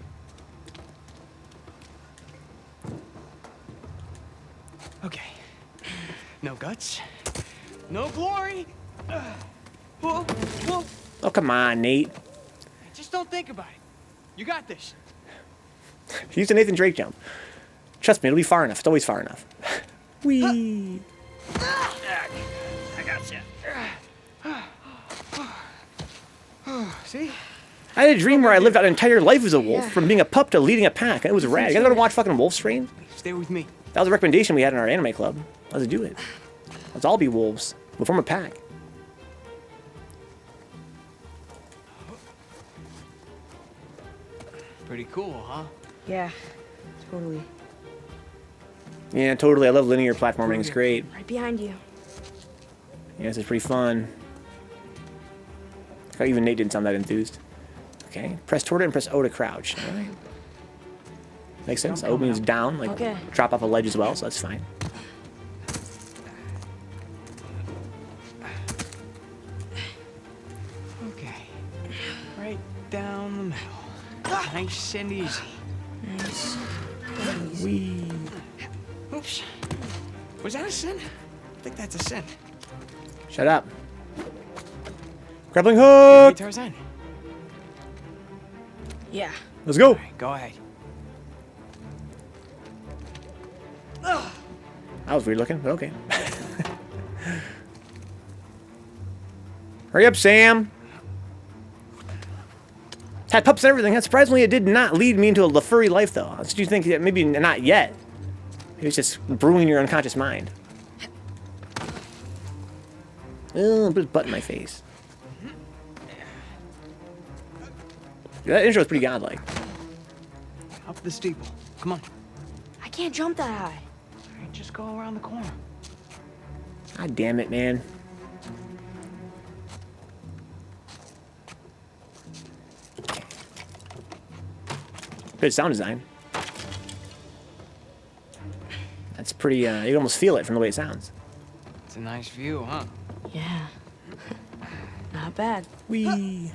Okay. No guts. No glory. Whoa, whoa. Oh, come on, Nate. Just don't think about it. You got this. He used a Nathan Drake jump. Trust me, it'll be far enough. It's always far enough. Whee! I got you. See? I had a dream where I lived out an entire life as a wolf, from being a pup to leading a pack. It was rad. You guys ever watch fucking Wolf Strain? Stay with me. That was a recommendation we had in our anime club. Let's do it. Let's all be wolves. We'll form a pack. Pretty cool, huh? Yeah, totally. Yeah, totally. I love linear platforming. It's great. Right behind you. Yeah, this is pretty fun. Look how even Nate didn't sound that enthused. Okay, press toward it and press O to crouch. All right. Makes sense. O means down, like Okay. drop off a ledge as well, so that's fine. Okay. Right down the middle. Nice and easy. Nice. Whee! Oops. Was that a sin? I think that's a sin. Shut up. Grappling Hey, hook! Tarzan. Yeah. Let's go! Alright, go ahead. That was weird looking, but okay. Hurry up, Sam! Had pups and everything. Surprisingly, it did not lead me into a furry life, though. Do you think that maybe not yet? It was just brewing in your unconscious mind. Oh, put his butt in my face. That intro is pretty godlike. Up the steeple. Come on. I can't jump that high. Alright, just go around the corner. God damn it, man. Good sound design. That's pretty, you can almost feel it from the way it sounds. It's a nice view, huh? Yeah. Not bad. Whee!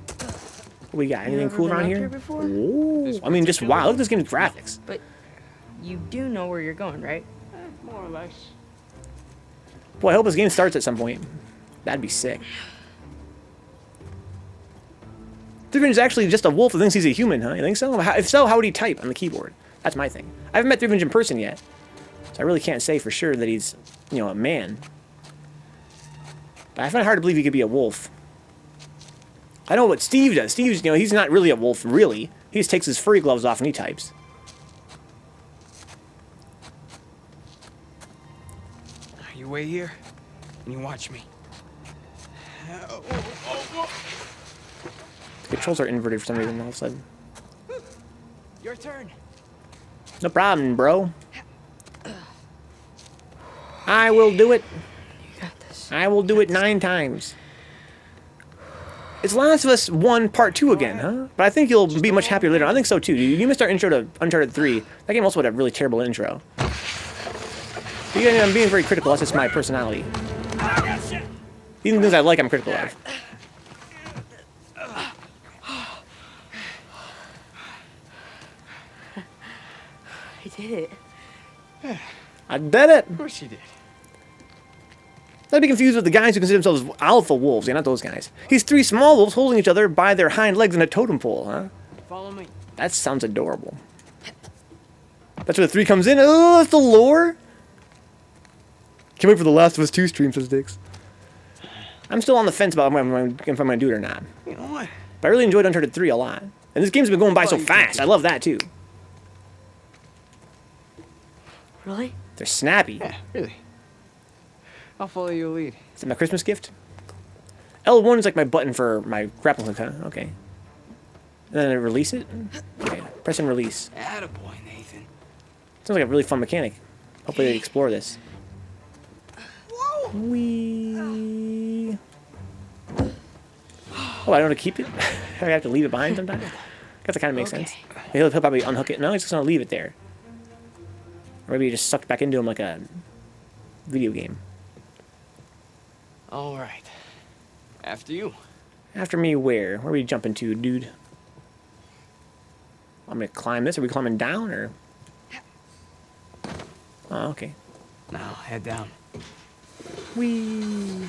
What we got? You Anything ever cool been around up here? here before? Ooh. I mean, just wow. Look at this game's graphics. But you do know where you're going, right? More or less. Boy, I hope this game starts at some point. That'd be sick. Thriven is actually just a wolf who thinks he's a human, huh? You think so? If so, how would he type on the keyboard? That's my thing. I haven't met Thriven in person yet, so I really can't say for sure that he's, you know, a man. But I find it hard to believe he could be a wolf. I know what Steve does. Steve's, you know, he's not really a wolf, really. He just takes his furry gloves off and he types. You wait here, and you watch me. The controls are inverted for some reason all of a sudden. Your turn. No problem, bro. I will do it. You got this. I will do it 9 times. It's Last of Us 1 Part 2 again, huh? But I think you'll be much happier later. I think so too. You missed our intro to Uncharted 3. That game also had a really terrible intro. I'm being very critical. That's just my personality. Even things I like, I'm critical of. I did it. I did it! Of course you did. I'd be confused with the guys who consider themselves alpha wolves. Yeah, not those guys. He's 3 small wolves holding each other by their hind legs in a totem pole, huh? Follow me. That sounds adorable. That's where the 3 comes in. Oh, that's the lore? Can't wait for the Last of Us 2 stream, says Dix. I'm still on the fence about if I'm going to do it or not. You know what? But I really enjoyed Uncharted 3 a lot. And this game's been going by so fast. I love that, too. Really? They're snappy. Yeah, really. I'll follow your lead. Is that my Christmas gift? L1 is like my button for my grappling hook, huh? Okay. And then I release it? Okay, press and release. Attaboy, Nathan. Sounds like a really fun mechanic. Hopefully they explore this. Whoa! Whee! Oh, I don't want to keep it? I have to leave it behind sometimes? I guess that kind of makes sense. He'll probably unhook it. No, he's just going to leave it there. Or maybe he just sucked back into him like a video game. All right. After you. After me where? Where are we jumping to, dude? I'm going to climb this. Are we climbing down, or...? Oh, okay. Now, head down. Whee!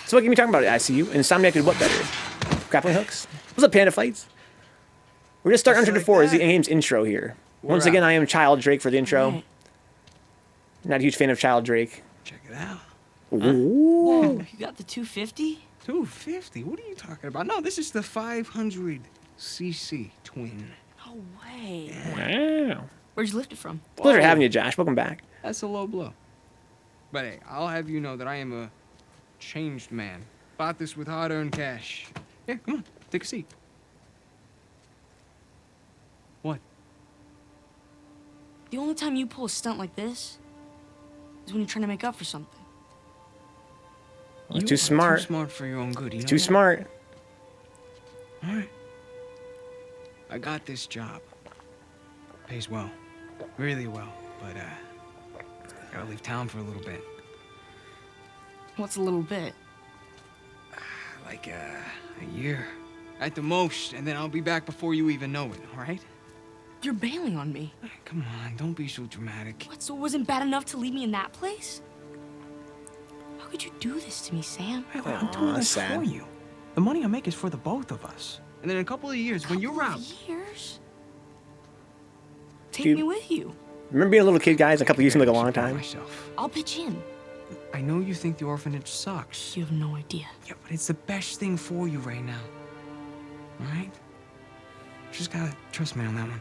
So what game are you talking about, ICU? Insomniac did what better? grappling hooks. What's up, Panda Fights? We're just starting Uncharted 4 as the game's intro here. Once again, I am Child Drake for the intro. Right. Not a huge fan of Child Drake. Check it out. Whoa, you got the 250? 250? What are you talking about? No, this is the 500cc twin. No way. Wow. Where'd you lift it from? Pleasure having you, Josh. Welcome back. That's a low blow. But hey, I'll have you know that I am a changed man. Bought this with hard-earned cash. Yeah, come on, take a seat. What? The only time you pull a stunt like this is when you're trying to make up for something. Too smart. Too smart for your own good. You know Too that? smart. All right. I got this job. Pays well. Really well. But, gotta leave town for a little bit. What's a little bit? Like, a year. At the most, and then I'll be back before you even know it, all right? You're bailing on me. Come on, don't be so dramatic. What, so it wasn't bad enough to leave me in that place? How could you do this to me, Sam? Hey, I'm doing this sad. for you. The money I make is for the both of us. And then in a couple of years, when you're out... Years? Take Dude. me with you. Remember being a little kid, guys? A couple years seemed like a long time. Myself. I'll pitch in. I know you think the orphanage sucks. You have no idea. Yeah, but it's the best thing for you right now. All right? Just gotta trust me on that one.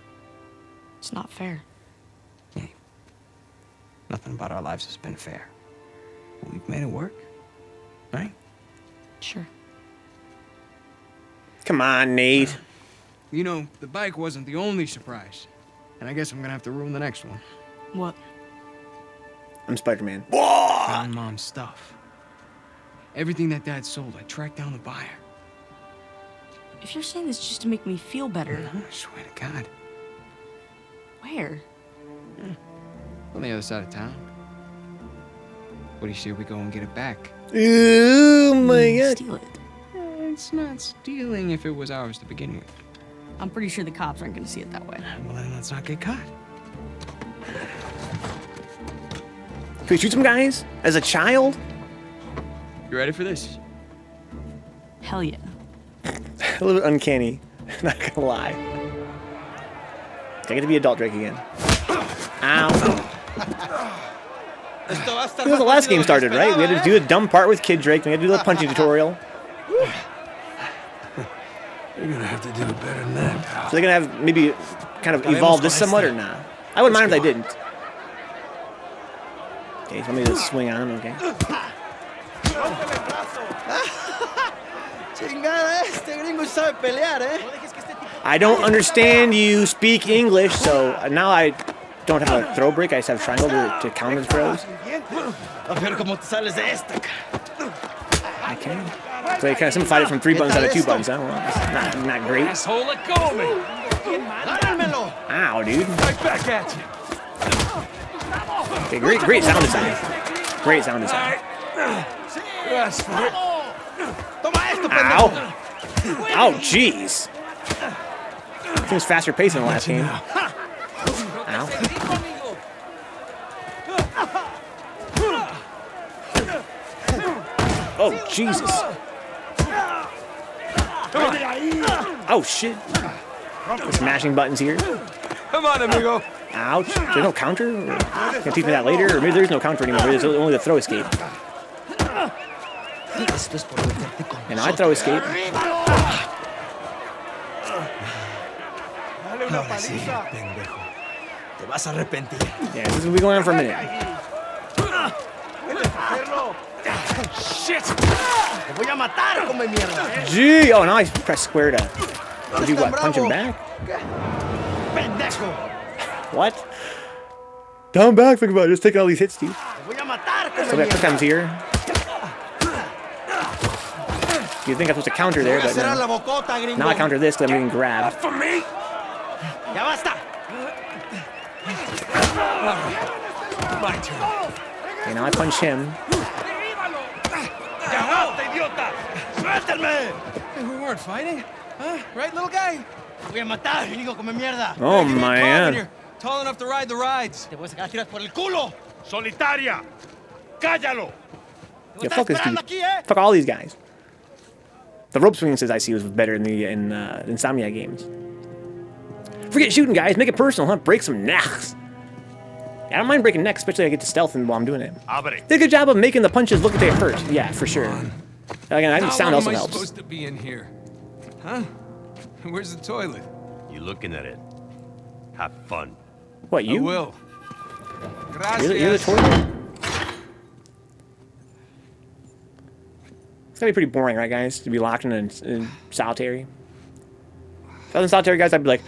It's not fair. Hey, nothing about our lives has been fair. But we've made it work, right? Sure. Come on, Nate. You know, the bike wasn't the only surprise. And I guess I'm gonna have to ruin the next one. What? I'm Spider-Man. Found Mom's stuff. Everything that Dad sold, I tracked down the buyer. If you're saying this just to make me feel better, I swear to God. where? On the other side of town. What do you say we go and get it back? Oh my god. Steal it. It's not stealing if it was ours to begin with. I'm pretty sure the cops aren't gonna see it that way. Well, then let's not get caught. Can we shoot some guys? As a child? You ready for this? Hell yeah. A little bit uncanny. Not gonna lie. I get to be adult Drake again. Ow. That's the last game started, right? We had to do a dumb part with Kid Drake, and we had to do the punching tutorial. You're gonna have to do it better than that, pal. So they're gonna have maybe kind of evolve this somewhat or not? I wouldn't mind if they didn't. Okay, so let me just swing on him, okay. I don't understand you speak English, so now I don't have a throw break, I just have triangle to counter throws. Okay. So they kind of simplified it from 3 buttons out of 2 buttons, huh? Well, it's not great. Asshole, let go of me! Ow, dude. Right back at you. Okay, great sound design. Great sound design. That's for it. Ow. Oh, jeez. Seems faster paced than the last game. Ow. Oh, Jesus. Oh, shit. Just mashing buttons here. Come on, amigo. Ouch. There's no counter? Or can you teach me that later? Or maybe there's no counter anymore. There's only the throw escape. And I throw escape. Yeah, this will be going on for a minute. Shit! Gee! Oh, now I press square to... Did you what, punch him back? What? Down back, think about it. Just taking all these hits, dude. So we got quick times here. You think I'm supposed to counter there, but no. Now I counter this because I'm getting grabbed. For me? My turn. Okay, now I punch him. Hey, we weren't fighting. Huh? Right, little guy? Oh, man. You're tall enough to ride the rides. Solitaria! Cállalo! Yeah, fuck this dude. Fuck all these guys. The rope swing says I see was better in the Insomniac games. Forget shooting, guys. Make it personal, huh? Break some necks. I don't mind breaking necks, especially I get to stealth while I'm doing it. Did a good job of making the punches look like they hurt. Yeah, for sure. Again, I think sound also helps. Supposed to be in here, huh? Where's the toilet? You looking at it? Have fun. What, you? I will. You're the toilet? It's gotta be pretty boring, right, guys? To be locked in solitary. If I was in solitary, guys, I'd be like,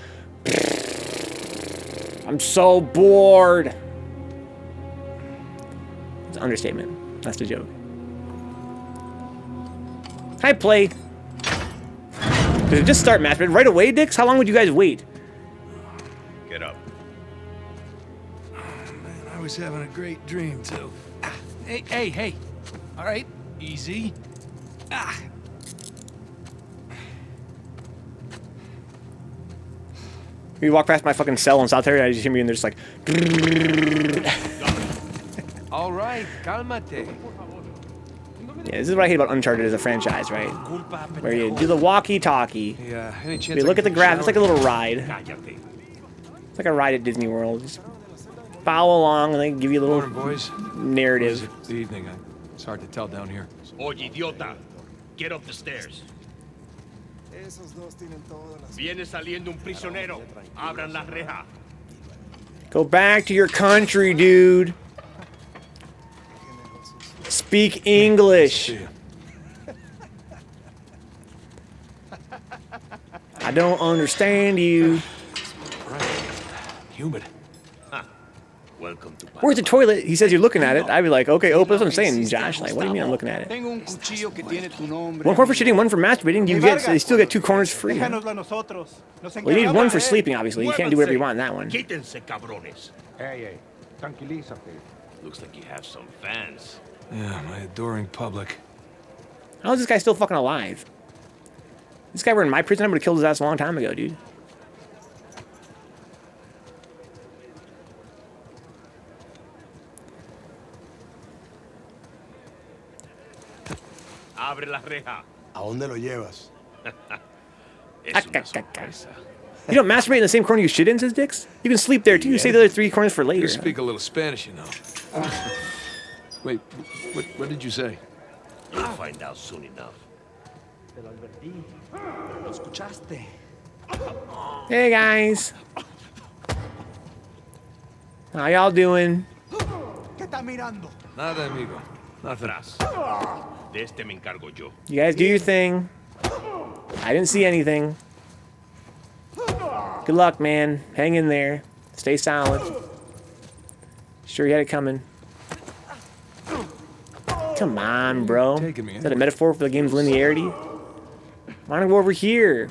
I'm so bored. It's an understatement. That's the joke. Hi, play. Did it just start masturbating right away, dicks? How long would you guys wait? Get up. Man, I was having a great dream, too. Hey. All right, easy. You walk past my fucking cell in solitary, and I just hear me, and they're just like... All right, cálmate. Yeah, this is what I hate about Uncharted as a franchise, right? Where you do the walkie-talkie. Yeah, any chance You look at the graph, it's like a little ride. Cállate. It's like a ride at Disney World. Just follow along, and they give you a little Morning, boys. narrative. The evening. It's hard to tell down here. Oye, idiota. Get up the stairs. Viene saliendo un prisionero. Abran la reja. Go back to your country, dude. Speak English. I don't understand you. Humid. Welcome to Where's the toilet? He says you're looking at it. I'd be like, okay, oh, that's what I'm saying, Josh. Like, what do you mean I'm looking at it? One corner for shitting, one for masturbating. You still get 2 corners free. Huh? Well, you need one for sleeping, obviously. You can't do whatever you want in that one. Quítense, cabrones. Hey, tranquilízate. Looks like you have some fans. Yeah, my adoring public. How is this guy still fucking alive? This guy were in my prison, I would have killed his ass a long time ago, dude. Abre la reja. ¿A dónde lo llevas? Es una sorpresa. You don't masturbate in the same corner you shit in, says Dix? You can sleep there, too. You save the other 3 corners for later. You speak a little Spanish, you know. Wait, what did you say? You'll find out soon enough. Hey, guys. How y'all doing? Nada, amigo. Nothing. Atrás. De este me encargo yo. You guys do your thing. I didn't see anything. Good luck, man. Hang in there. Stay solid. Sure you had it coming. Come on, bro. Is that a metaphor for the game's linearity? Why don't I go over here?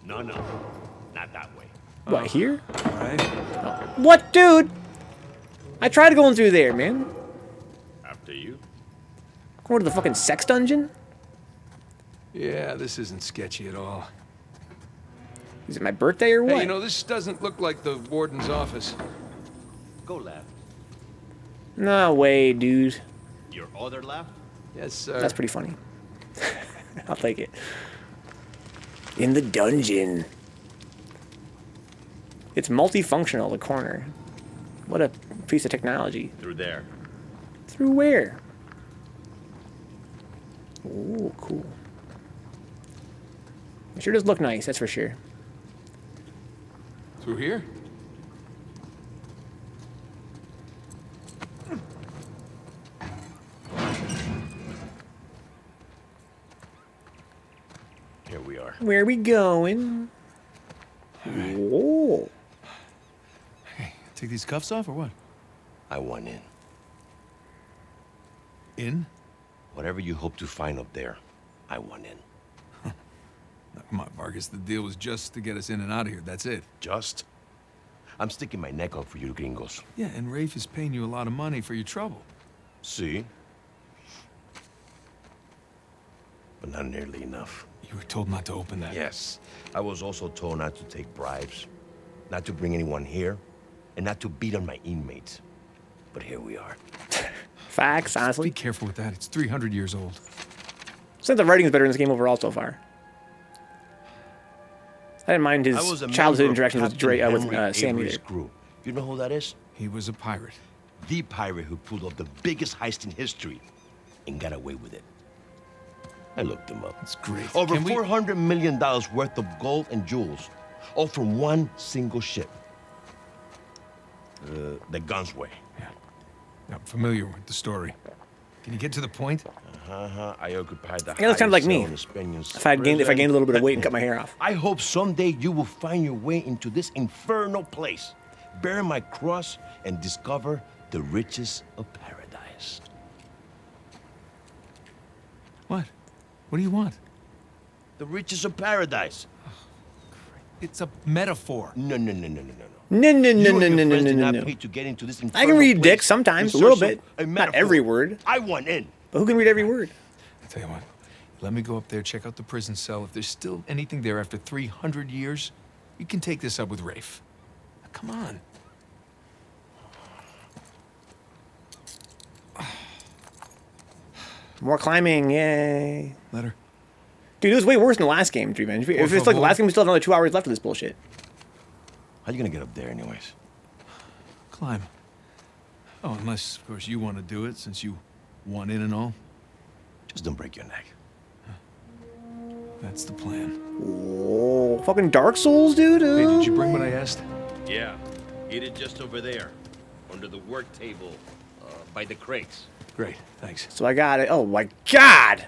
No, not that way. What, here? All right. What, dude? I tried going through there, man. After you. Going to the fucking sex dungeon? Yeah, this isn't sketchy at all. Is it my birthday or what? Hey, you know, this doesn't look like the warden's office. Go left. No way, dude. Your other left? Yes, sir. That's pretty funny. I'll take it. In the dungeon. It's multifunctional, the corner. What a piece of technology. Through there. Through where? Ooh, cool. It sure does look nice, that's for sure. Through here? Here we are. Where are we going? Whoa. Hey, take these cuffs off or what? I want in. In? Whatever you hope to find up there, I want in. Now, come on, Vargas. The deal was just to get us in and out of here. That's it. Just? I'm sticking my neck out for you gringos. Yeah, and Rafe is paying you a lot of money for your trouble. See? But not nearly enough. You were told not to open that. Yes. I was also told not to take bribes, not to bring anyone here, and not to beat on my inmates. but here we are. Facts, Be honestly. careful with that. It's 300 years old. I think the writing is better in this game overall so far. I didn't mind his I was a childhood member of interactions with, Captain Henry Sam Avery's either. crew. You know who that is? He was a pirate. The pirate who pulled off the biggest heist in history and got away with it. I looked him up. That's great. Over Can we- $400 million worth of gold and jewels, all from one single ship. The Gunsway. Yeah. I'm familiar with the story. Can you get to the point? I occupied the Yeah, that's kind of like highest me. cell in the Spaniards' If I gained a prison. little bit of weight and cut my hair off. I hope someday you will find your way into this infernal place, bear my cross, and discover the riches of paradise. What? What do you want? The riches of paradise. It's a metaphor. No. No, no, no, You no, and no, your no, friends no, did no, not no. pay to get into this I can infernal read dick place sometimes, in a little search bit. of a Not metaphor. every word. I want in. But who can read every word? I'll tell you what. Let me go up there, check out the prison cell. If there's still anything there after 300 years, you can take this up with Rafe. Now, come on. More climbing, yay. Letter. Dude, it was way worse than the last game, Dream Man. If it's like the last game, we still have another 2 hours left of this bullshit. How you gonna get up there anyways? Climb. Oh, unless, of course, you want to do it, since you want in and all. Just don't break your neck. That's the plan. Oh, fucking Dark Souls, dude. Hey, did you bring what I asked? Yeah, eat it just over there, under the work table, by the crates. Great, thanks. So I got it. Oh my god!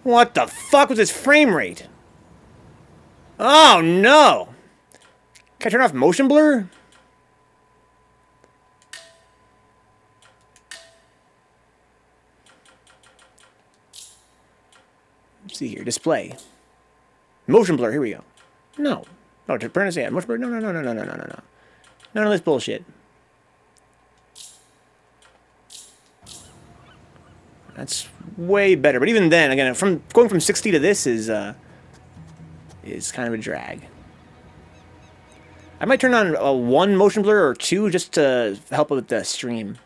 What the fuck was this frame rate? Oh no! Can I turn off motion blur? Let's see here. Display. Motion blur. Here we go. No. No, to turn this in. Motion blur. No, no, no, no, no, no, no, no. None of this bullshit. That's way better. But even then, again, from going from 60 to this is kind of a drag. I might turn on a 1 motion blur or 2 just to help with the stream.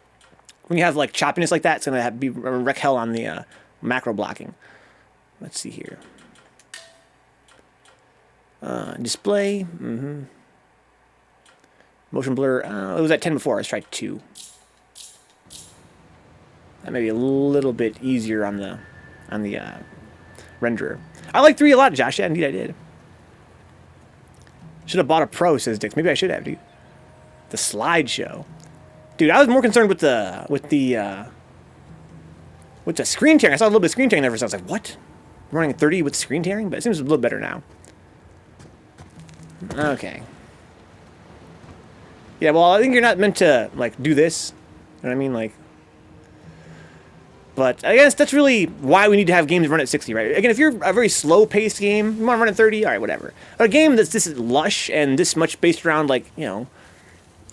When you have like choppiness like that, it's gonna be wreck hell on the macro blocking. Let's see here. Display. Motion blur. It was at 10 before. Let's try 2. That may be a little bit easier on the renderer. I like 3 a lot, Josh. Yeah, indeed I did. Should have bought a Pro, says Dix. Maybe I should have, dude. The slideshow. Dude, I was more concerned with the screen tearing. I saw a little bit of screen tearing there, so I was like, what? I'm running 30 with screen tearing? But it seems a little better now. Okay. Yeah, well, I think you're not meant to, like, do this. You know what I mean? Like, but I guess that's really why we need to have games run at 60, right? Again, if you're a very slow-paced game, you want to run at 30, all right, whatever. But a game that's this lush and this much based around, like, you know,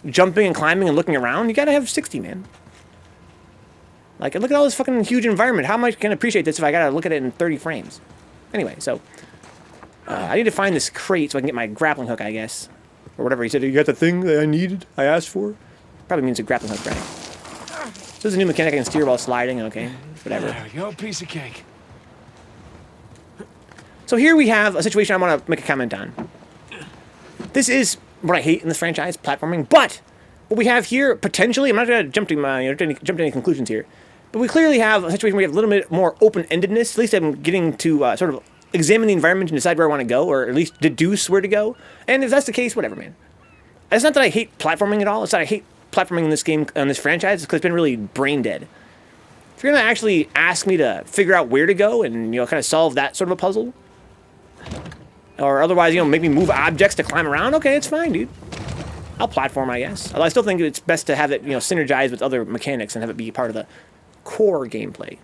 jumping and climbing and looking around, you gotta have 60, man. Like, look at all this fucking huge environment. How much can I appreciate this if I gotta look at it in 30 frames? Anyway, so I need to find this crate so I can get my grappling hook, I guess. Or whatever he said. You got the thing that I needed, I asked for? Probably means a grappling hook, right? So there's a new mechanic I can steer while sliding. Okay, whatever. There we go, piece of cake. So here we have a situation I want to make a comment on. This is what I hate in this franchise, platforming. But what we have here, potentially, I'm not going to jump to any conclusions here, but we clearly have a situation where we have a little bit more open-endedness. At least I'm getting to sort of examine the environment and decide where I want to go, or at least deduce where to go. And if that's the case, whatever, man. It's not that I hate platforming at all. It's that I hate platforming in this game, on this franchise, because it's been really brain dead. If you're gonna actually ask me to figure out where to go and, you know, kind of solve that sort of a puzzle, or otherwise, you know, make me move objects to climb around, okay, it's fine, dude. I'll platform, I guess. Although I still think it's best to have it, you know, synergize with other mechanics and have it be part of the core gameplay.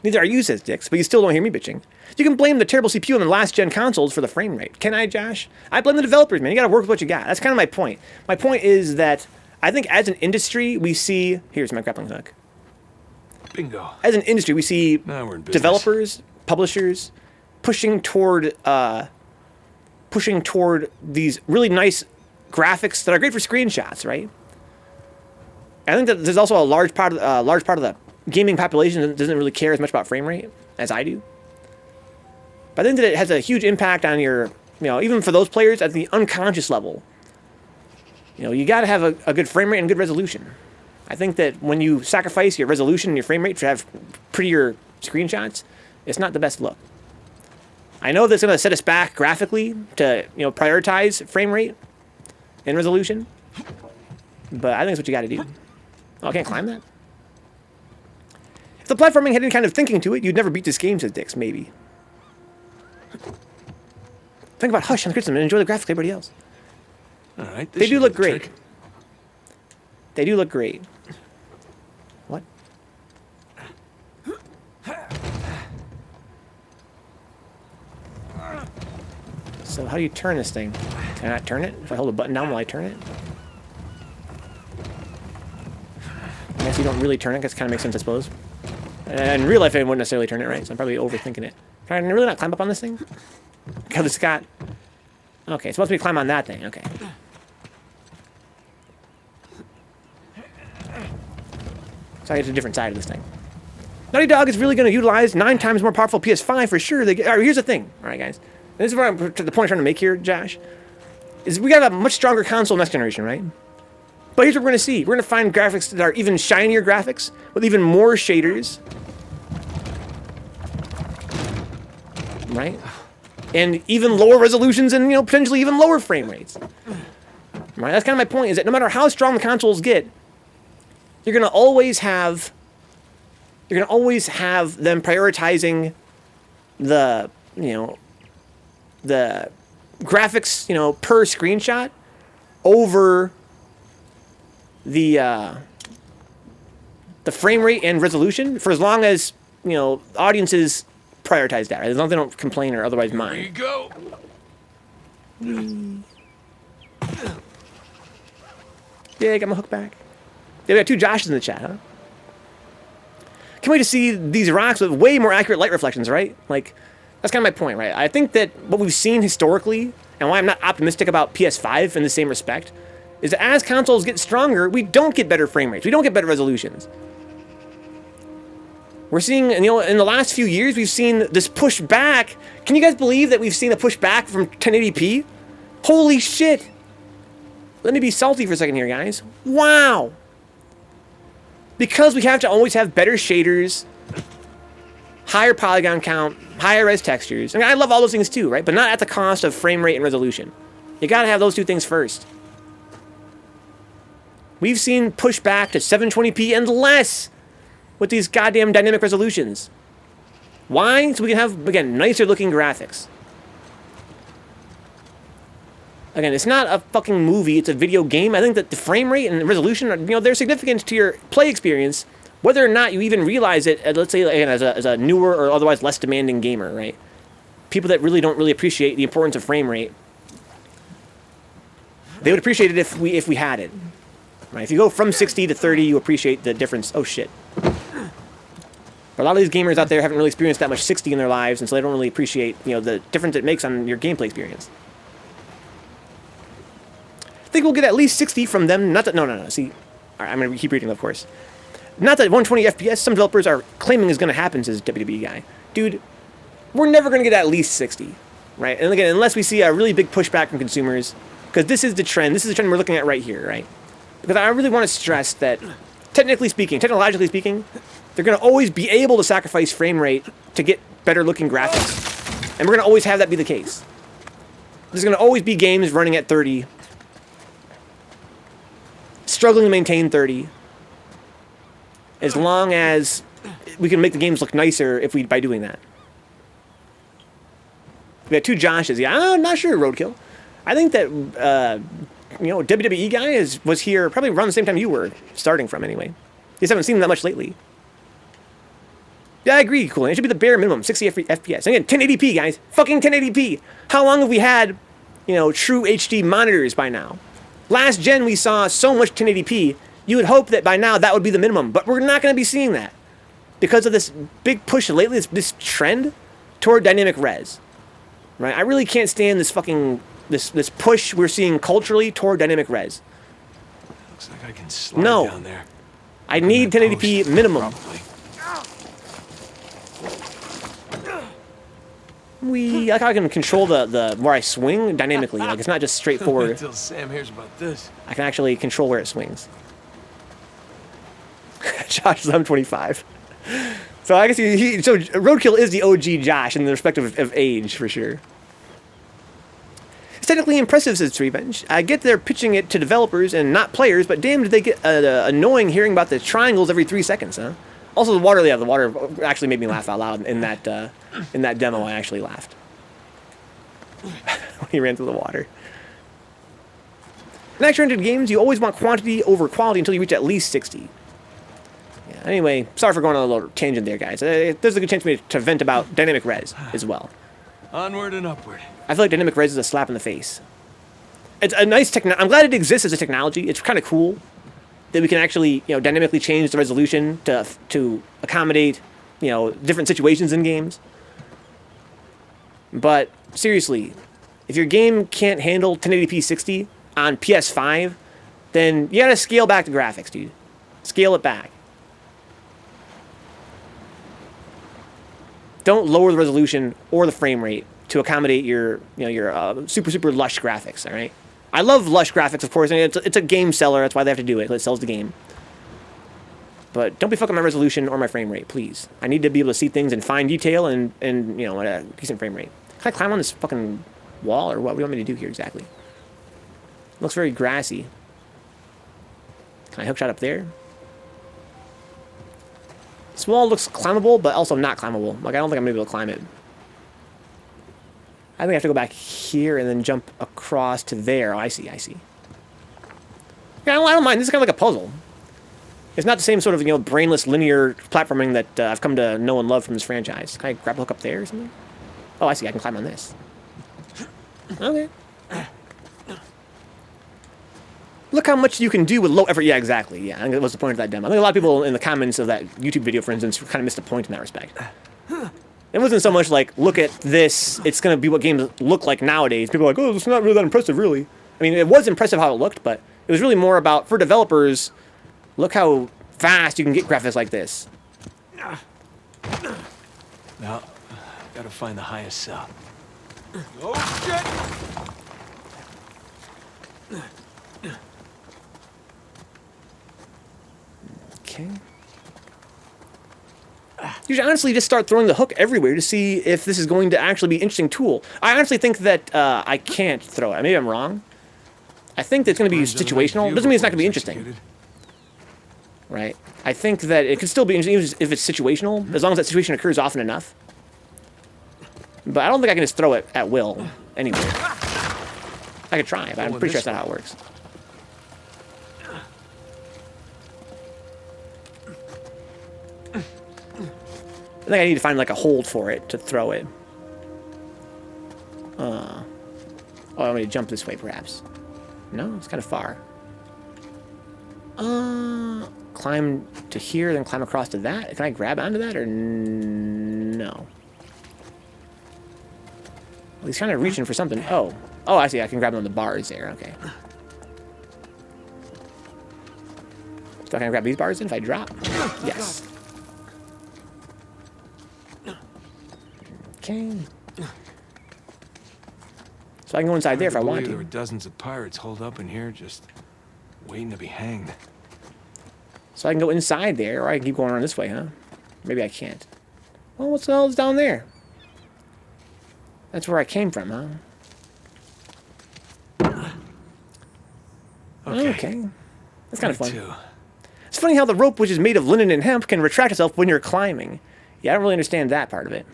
Neither are you, says Dix, but you still don't hear me bitching. You can blame the terrible CPU on the last-gen consoles for the frame rate. Can I, Josh? I blame the developers, man. You gotta work with what you got. That's kind of my point. My point is that I think as an industry, we see... Here's my grappling hook. Bingo. As an industry, we see Now we're in business. developers, publishers, pushing toward these really nice graphics that are great for screenshots, right? I think that there's also a large part of the gaming population that doesn't really care as much about frame rate as I do. But I think that it has a huge impact on your, even for those players at the unconscious level. You got to have a good frame rate and good resolution. I think that when you sacrifice your resolution and your frame rate to have prettier screenshots, it's not the best look. I know that's going to set us back graphically to, prioritize frame rate and resolution, but I think it's what you got to do. Oh, I can't climb that? If the platforming had any kind of thinking to it, you'd never beat this game, says Dix, maybe. Think about Hush and Christmas and enjoy the graphics like everybody else. All right. They do look great. They do look great. What? So how do you turn this thing? Can I not turn it? If I hold a button down, will I turn it? I guess you don't really turn it. I guess it kind of makes sense, I suppose. And in real life, I wouldn't necessarily turn it, right? So I'm probably overthinking it. Can I really not climb up on this thing? God, it's got... Okay, it's supposed to be climb on that thing. Okay. So I get to a different side of this thing. Naughty Dog is really going to utilize 9 times more powerful PS5 for sure. Here's the thing. All right, guys. And this is what the point I'm trying to make here, Josh. Is we got a much stronger console next generation, right? But here's what we're going to see. We're going to find graphics that are even shinier graphics with even more shaders. Right? And even lower resolutions and, potentially even lower frame rates. Right? That's kind of my point, is that no matter how strong the consoles get, you're going to always have them prioritizing the, the graphics, per screenshot over the frame rate and resolution for as long as, audiences prioritize that, right? As long as they don't complain or otherwise mind. There you go. Yeah, I got my hook back. Yeah, we got 2 Joshes in the chat, huh? Can't wait to see these rocks with way more accurate light reflections, right? Like, that's kind of my point, right? I think that what we've seen historically, and why I'm not optimistic about PS5 in the same respect, is that as consoles get stronger, we don't get better frame rates. We don't get better resolutions. We're seeing, in the last few years, we've seen this push back. Can you guys believe that we've seen a push back from 1080p? Holy shit. Let me be salty for a second here, guys. Wow. Because we have to always have better shaders, higher polygon count, higher res textures. I mean, I love all those things too, right? But not at the cost of frame rate and resolution. You gotta have those 2 things first. We've seen push back to 720p and less with these goddamn dynamic resolutions. Why? So we can have, again, nicer looking graphics. Again, it's not a fucking movie, it's a video game. I think that the frame rate and the resolution are, they're significant to your play experience, whether or not you even realize it, let's say, again, as a newer or otherwise less demanding gamer, right? People that really don't really appreciate the importance of frame rate, they would appreciate it if we had it. Right? If you go from 60 to 30, you appreciate the difference. Oh, shit. But a lot of these gamers out there haven't really experienced that much 60 in their lives, and so they don't really appreciate, the difference it makes on your gameplay experience. I think we'll get at least 60 from them. Not that, no. See, all right, I'm going to keep reading, of course. Not that 120 FPS some developers are claiming is going to happen, says WWE guy. Dude, we're never going to get at least 60, right? And again, unless we see a really big pushback from consumers, because this is the trend. This is the trend we're looking at right here, right? Because I really want to stress that, technologically speaking, they're going to always be able to sacrifice frame rate to get better looking graphics. And we're going to always have that be the case. There's going to always be games running at 30, struggling to maintain 30, as long as we can make the games look nicer by doing that. We got 2 Joshes. Yeah, I'm not sure, Roadkill. I think that, WWE guy was here probably around the same time you were, starting from anyway. You just haven't seen him that much lately. Yeah, I agree, Cool. It should be the bare minimum, 60 FPS. Again, 1080p, guys. Fucking 1080p. How long have we had, true HD monitors by now? Last gen, we saw so much 1080p, you would hope that by now that would be the minimum. But we're not going to be seeing that. Because of this big push lately, this trend toward dynamic res. Right? I really can't stand this fucking this push we're seeing culturally toward dynamic res. Looks like I can slide No. down there. I need That 1080p post, minimum. Probably. I like how I can control the where I swing dynamically. Like it's not just straightforward. Until Sam hears about this. I can actually control where it swings. Josh is 25. So I guess so Roadkill is the OG Josh in the respect of age for sure. It's technically impressive, says Revenge. I get they're pitching it to developers and not players, but damn, did they get annoying hearing about the triangles every 3 seconds, huh? Also, the water actually made me laugh out loud in that demo. I actually laughed when he ran through the water. In action-oriented games, you always want quantity over quality until you reach at least 60. Yeah. Anyway, sorry for going on a little tangent there, guys. There's a good chance for me to vent about dynamic res as well. Onward and upward. I feel like dynamic res is a slap in the face. It's a nice I'm glad it exists as a technology. It's kind of cool that we can actually, dynamically change the resolution to accommodate, different situations in games. But seriously, if your game can't handle 1080p 60 on PS5, then you gotta scale back the graphics, dude. Scale it back. Don't lower the resolution or the frame rate to accommodate your super lush graphics. All right. I love lush graphics, of course, and it's a game seller. That's why they have to do it. It sells the game. But don't be fucking my resolution or my frame rate, please. I need to be able to see things in fine detail and at a decent frame rate. Can I climb on this fucking wall, or what do you want me to do here exactly? It looks very grassy. Can I hookshot up there? This wall looks climbable, but also not climbable. Like, I don't think I'm gonna be able to climb it. I think I have to go back here and then jump across to there. Oh, I see. Yeah, I don't mind. This is kind of like a puzzle. It's not the same sort of, brainless linear platforming that I've come to know and love from this franchise. Can I grab a hook up there or something? Oh, I see. I can climb on this. Okay. Look how much you can do with low effort. Yeah, exactly. Yeah, I think that was the point of that demo. I think a lot of people in the comments of that YouTube video, for instance, kind of missed a point in that respect. It wasn't so much like, look at this, it's going to be what games look like nowadays. People are like, oh, it's not really that impressive, really. I mean, it was impressive how it looked, but it was really more about, for developers, look how fast you can get graphics like this. Now, gotta find the highest cell. Oh, shit! Okay. You should honestly just start throwing the hook everywhere to see if this is going to actually be an interesting tool. I honestly think that I can't throw it. Maybe I'm wrong. I think that it's going to be situational. Doesn't mean it's not going to be interesting. Right? I think that it could still be interesting even if it's situational, as long as that situation occurs often enough. But I don't think I can just throw it at will anywhere. I could try, but I'm pretty sure that's not how it works. I think I need to find like a hold for it to throw it. Oh, I want me to jump this way, perhaps. No, it's kind of far. Climb to here, then climb across to that. Can I grab onto that, or no? Well, he's kind of reaching for something. Oh, I see. I can grab on the bars there. Okay. So can I grab these bars then if I drop? Yes. Okay. So I can go inside there if I want There were to. dozens of pirates holed up in here, just waiting to be hanged. So I can go inside there, or I can keep going around this way, huh? Maybe I can't. Well, what the hell is down there? That's where I came from, huh? Okay. That's kind of fun. Too. It's funny how the rope, which is made of linen and hemp, can retract itself when you're climbing. Yeah, I don't really understand that part of it.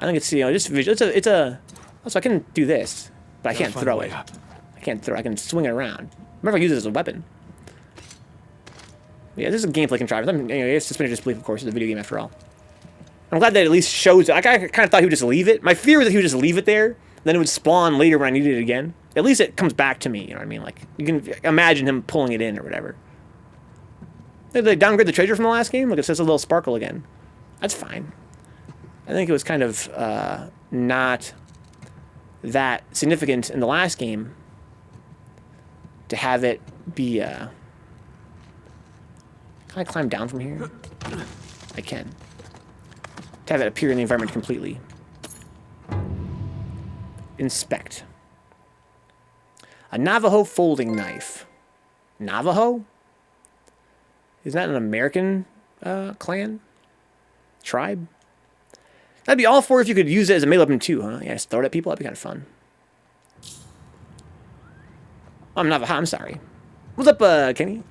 I think it's, just visual. So I can do this, but I can't throw it. I can't throw it. I can swing it around. Remember, I use it as a weapon. Yeah, this is a gameplay contrivance. It's suspended disbelief, of course. It's a video game after all. I'm glad that it at least shows it. I kind of thought he would just leave it. My fear was that he would just leave it there, then it would spawn later when I needed it again. At least it comes back to me, you know what I mean? Like, you can imagine him pulling it in or whatever. Did they downgrade the treasure from the last game? Look, it says a little sparkle again. That's fine. I think it was kind of not that significant in the last game to have it be, can I climb down from here? I can. To have it appear in the environment completely. Inspect. A Navajo folding knife. Navajo? Is that an American clan? Tribe? That'd be all for if you could use it as a melee weapon too, huh? Yeah, just throw it at people. That'd be kind of fun. Oh, I'm Navajo. I'm sorry. What's up, Kenny?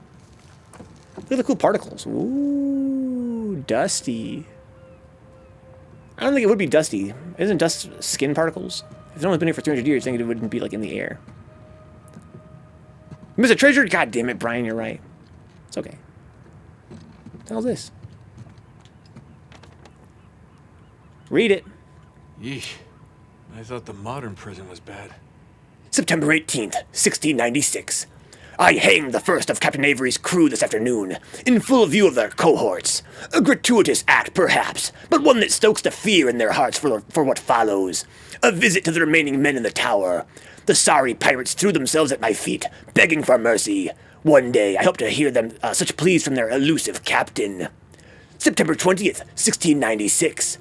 Look at the cool particles. Ooh, dusty. I don't think it would be dusty. Isn't dust skin particles? If no one's been here for 300 years, I think it wouldn't be like in the air. Miss a treasure? God damn it, Brian, you're right. It's okay. What the hell's this? Read it. Yeesh. I thought the modern prison was bad. September 18th, 1696. I hanged the first of Captain Avery's crew this afternoon, in full view of their cohorts. A gratuitous act, perhaps, but one that stokes the fear in their hearts for what follows. A visit to the remaining men in the tower. The sorry pirates threw themselves at my feet, begging for mercy. One day, I hope to hear them such pleas from their elusive captain. September 20th, 1696.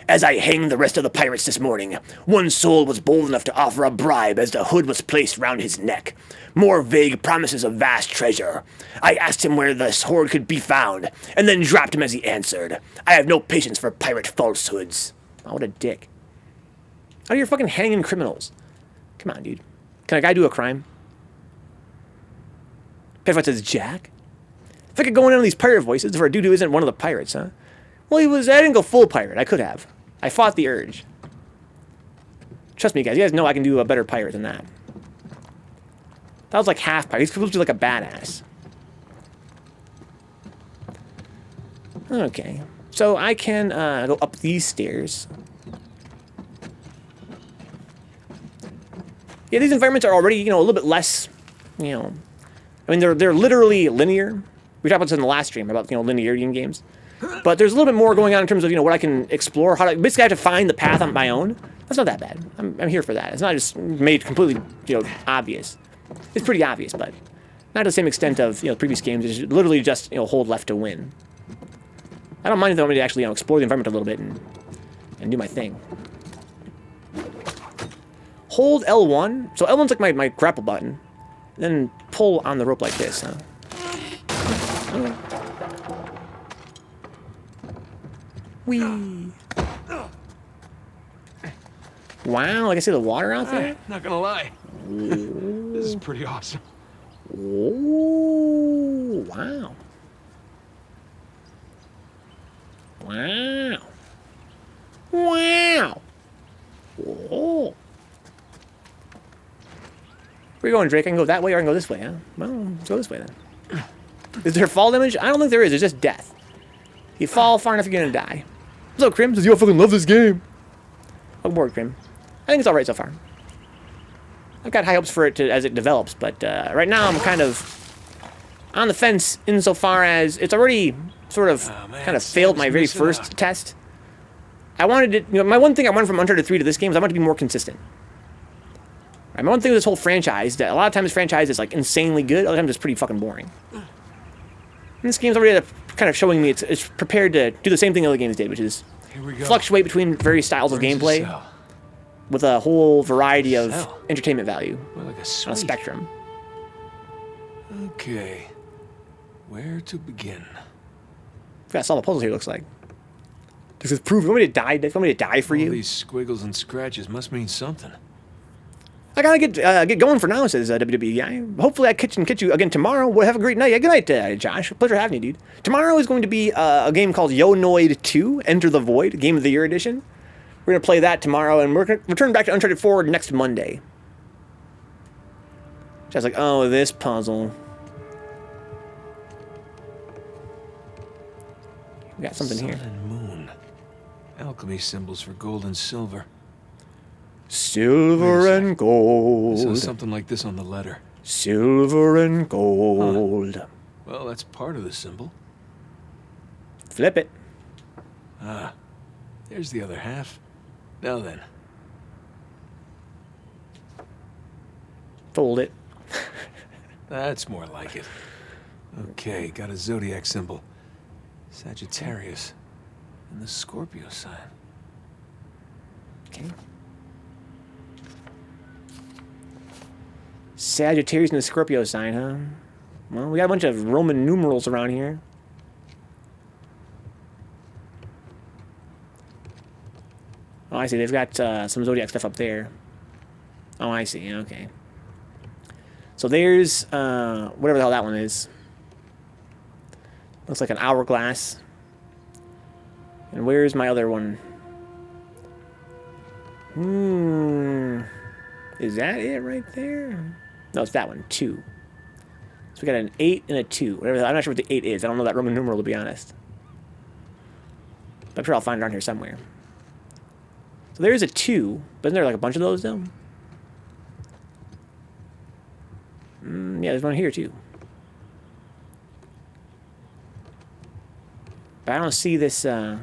As I hanged the rest of the pirates this morning, one soul was bold enough to offer a bribe as the hood was placed round his neck. More vague promises of vast treasure. I asked him where this hoard could be found, and then dropped him as he answered. I have no patience for pirate falsehoods. Oh, what a dick. Oh, you're fucking hanging criminals. Come on, dude. Can a guy do a crime? Petrified says Jack? If I could go in on these pirate voices for a dude who isn't one of the pirates, huh? Well, I didn't go full pirate. I could have. I fought the urge. Trust me, guys. You guys know I can do a better pirate than that. That was like half pirate. He's supposed to be like a badass. Okay. So I can go up these stairs. Yeah, these environments are already, a little bit less, I mean, they're literally linear. We talked about this in the last stream about, linearity in games. But there's a little bit more going on in terms of, what I can explore. Basically, I have to find the path on my own. That's not that bad. I'm here for that. It's not just made completely, obvious. It's pretty obvious, but not to the same extent of, previous games. It's literally just, hold left to win. I don't mind if they want me to actually, explore the environment a little bit and do my thing. Hold L1. So L1's like my grapple button. Then pull on the rope like this, huh? Oh. Whee. Wow, like I see the water out there? Not gonna lie. This is pretty awesome. Oh, wow. Wow. Wow. Oh. Where you going, Drake? I can go that way or I can go this way, huh? Well, let's go this way then. Is there fall damage? I don't think there is. It's just death. You fall far enough, you're gonna die. What's up, Krim? Says, yo, I fucking love this game. Welcome aboard, Krim. I think it's alright so far. I've got high hopes for it as it develops, but right now I'm kind of on the fence insofar as it's already sort of kind of failed my very first test. I wanted it, my one thing I wanted from Uncharted 3 to this game is I wanted to be more consistent. Right, my one thing with this whole franchise, that a lot of times this franchise is like insanely good, other times it's pretty fucking boring. And this game's already kind of showing me it's prepared to do the same thing other games did, which is fluctuate between various styles of gameplay with a whole variety of entertainment value Like on a spectrum. Okay. Where to begin? Gotta solve a puzzle here, looks like. Does this prove you want me to die? You want me to die for you? All these squiggles and scratches must mean something. I gotta get going for now, says WWE guy. Hopefully I can catch you again tomorrow. We'll have a great night. Yeah, good night, Josh. Pleasure having you, dude. Tomorrow is going to be a game called Yo-Noid 2, Enter the Void, Game of the Year edition. We're going to play that tomorrow, and we're going to return back to Uncharted 4 next Monday. So I was like, oh, this puzzle. We got something here. Sun and moon. Alchemy symbols for gold and silver. Silver and gold. I saw something like this on the letter. Silver and gold. Huh. Well, that's part of the symbol. Flip it. Ah, there's the other half. Now then. Fold it. That's more like it. Okay, got a zodiac symbol. Sagittarius. And the Scorpio sign. Okay. Sagittarius and the Scorpio sign, huh? Well, we got a bunch of Roman numerals around here. Oh, I see. They've got some zodiac stuff up there. Oh, I see. Okay. So there's whatever the hell that one is. Looks like an hourglass. And where's my other one? Is that it right there? No, it's that one. 2. So we got an 8 and a 2. Whatever. I'm not sure what the 8 is. I don't know that Roman numeral, to be honest. But I'm sure I'll find it around here somewhere. So there's a 2. But isn't there like a bunch of those, though? Yeah, there's one here, too. But I don't see this, Maybe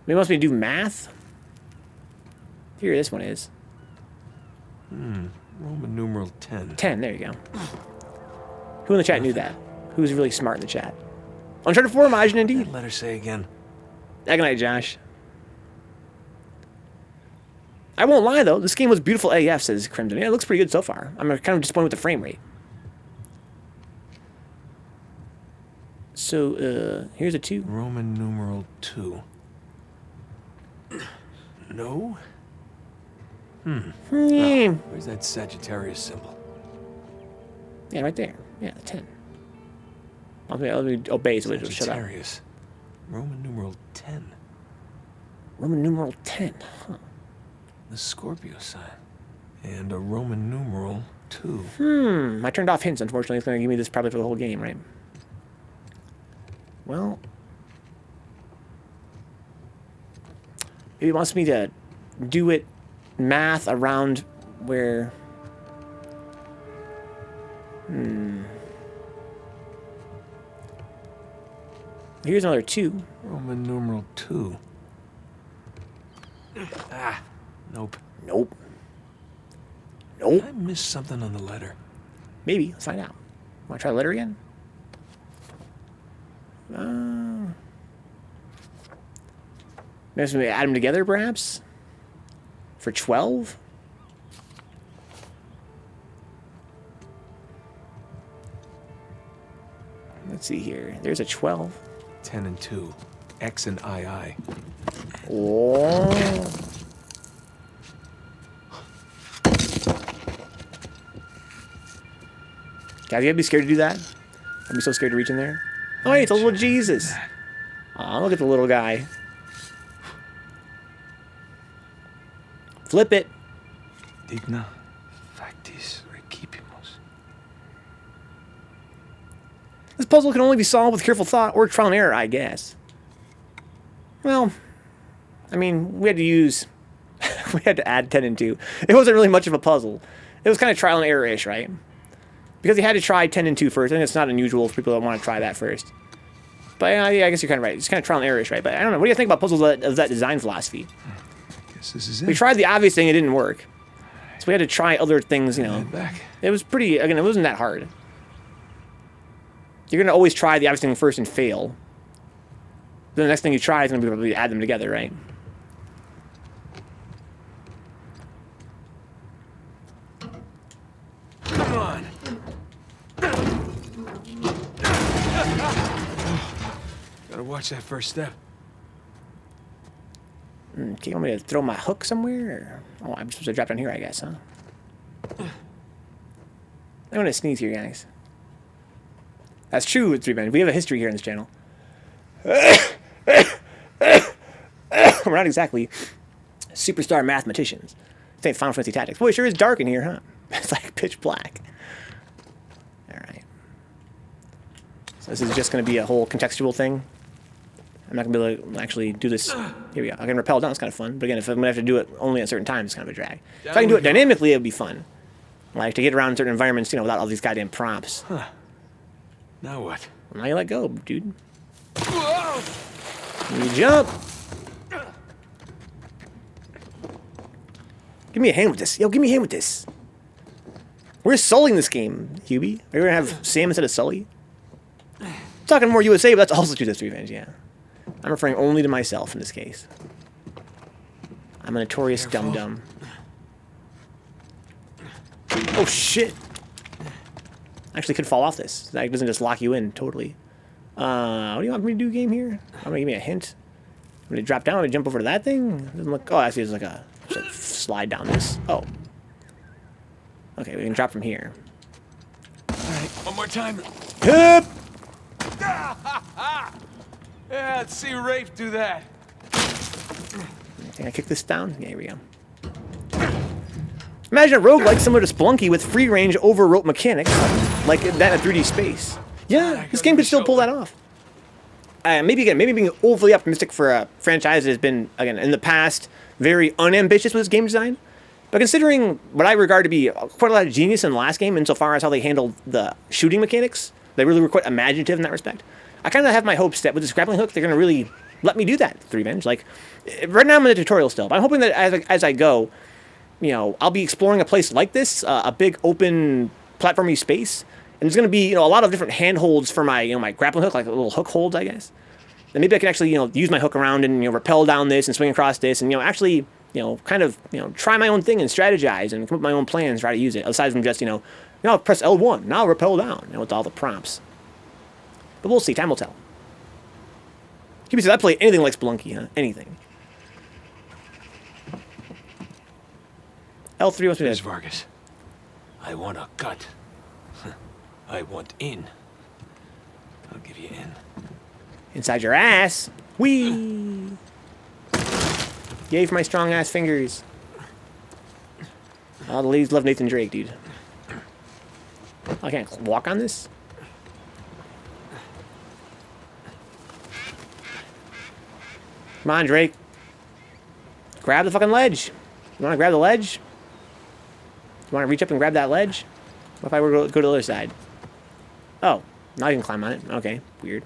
it wants me to do math? Here, this one is. Roman numeral 10. 10, there you go. Who in the chat knew that? Who's really smart in the chat? Uncharted 4 Imagine indeed. Let her say again. Good night, Josh. I won't lie, though. This game was beautiful AF, says Crimson. Yeah, it looks pretty good so far. I'm kind of disappointed with the frame rate. So, here's a 2. Roman numeral 2. No? Where's that Sagittarius symbol? Yeah, right there. Yeah, the 10. Let me obey so it'll shut up. Sagittarius. Roman numeral 10. Roman numeral 10. Huh. The Scorpio sign. And a Roman numeral 2. I turned off hints, unfortunately. It's going to give me this probably for the whole game, right? Well, maybe it wants me to do it math around where... Here's another 2. Roman numeral 2. Nope. Nope. Nope. I missed something on the letter. Maybe. Let's find out. Want to try the letter again? Maybe add them together, perhaps? For 12? Let's see here. There's a 12. 10 and 2. X and II. Oh. Guys, you gotta be scared to do that? I'd be so scared to reach in there. Oh, hey, it's a little Jesus. Aw, look at the little guy. Flip it. Digna factis recipimus. This puzzle can only be solved with careful thought or trial and error, I guess. Well, I mean, we had to use... we had to add 10 and 2. It wasn't really much of a puzzle. It was kind of trial and error-ish, right? Because you had to try 10 and 2 first. I think it's not unusual for people that want to try that first. But yeah, I guess you're kind of right. It's kind of trial and error-ish, right? But I don't know. What do you think about puzzles of that design philosophy? Guess this is it. We tried the obvious thing. It didn't work. So we had to try other things, you know. Head back. It was pretty... Again, it wasn't that hard. You're going to always try the obvious thing first and fail. Then the next thing you try is going to be probably add them together, right? Come on. Gotta watch that first step. Okay, you want me to throw my hook somewhere? Or... Oh, I'm supposed to drop down here, I guess, huh? I'm going to sneeze here, guys. That's true with 3-Man. We have a history here on this channel. We're not exactly superstar mathematicians. This ain't Final Fantasy Tactics. Boy, it sure is dark in here, huh? It's like pitch black. Alright. So this is just going to be a whole contextual thing. I'm not going to be able to actually do this. Here we go. I can rappel down. It's kind of fun. But again, if I'm going to have to do it only at certain times, it's kind of a drag. If I can do it dynamically, it would be fun. Like, to get around certain environments, you know, without all these goddamn prompts. Huh. Now what? Well, now you let go, dude. You jump. Give me a hand with this. Yo, give me a hand with this. We're Sullying this game, Hubie. Are we gonna have Sam instead of Sully? Talking more USA, but that's also true. That's revenge. Yeah, I'm referring only to myself in this case. I'm a notorious dum-dum. Oh shit! Actually, could fall off this. That doesn't just lock you in totally. What do you want me to do, game here? I'm gonna give me a hint. I'm gonna drop down. I'm gonna jump over to that thing. Doesn't look. Oh, I see. There's like a slide down this. Oh. Okay, we can drop from here. All right, one more time. Hup! Yeah, let's see Rafe do that. Can I kick this down? Yeah, here we go. Imagine a roguelike similar to Spelunky with free range over rope mechanics, like that in a 3D space. Yeah, this game could still pull that off. Maybe being overly optimistic for a franchise that has been, again, in the past, very unambitious with its game design. But considering what I regard to be quite a lot of genius in the last game, insofar as how they handled the shooting mechanics, they really were quite imaginative in that respect. I kind of have my hopes that with this grappling hook, they're going to really let me do that. Revenge. Like, right now I'm in the tutorial still, but I'm hoping that as I go, you know, I'll be exploring a place like this, a big open platformy space, and there's going to be, you know, a lot of different handholds for my, you know, my grappling hook, like little hook holds, I guess. And maybe I can actually, you know, use my hook around and, you know, rappel down this and swing across this, and, you know, actually, you know, kind of, you know, try my own thing and strategize and come up with my own plans, try to use it, aside from just, you know, press L1, now rappel down, you know, with all the prompts. But we'll see, time will tell. Hubie said I play anything like Spelunky, huh? Anything. L3 wants me Miss to... Vargas, I want a cut. I want in. I'll give you in. Inside your ass. Whee! Yay for my strong ass fingers. Oh, the ladies love Nathan Drake, dude. I can't walk on this? Come on, Drake. Grab the fucking ledge. You want to grab the ledge? You want to reach up and grab that ledge? What if I were to go to the other side? Oh, now you can climb on it. Okay, weird.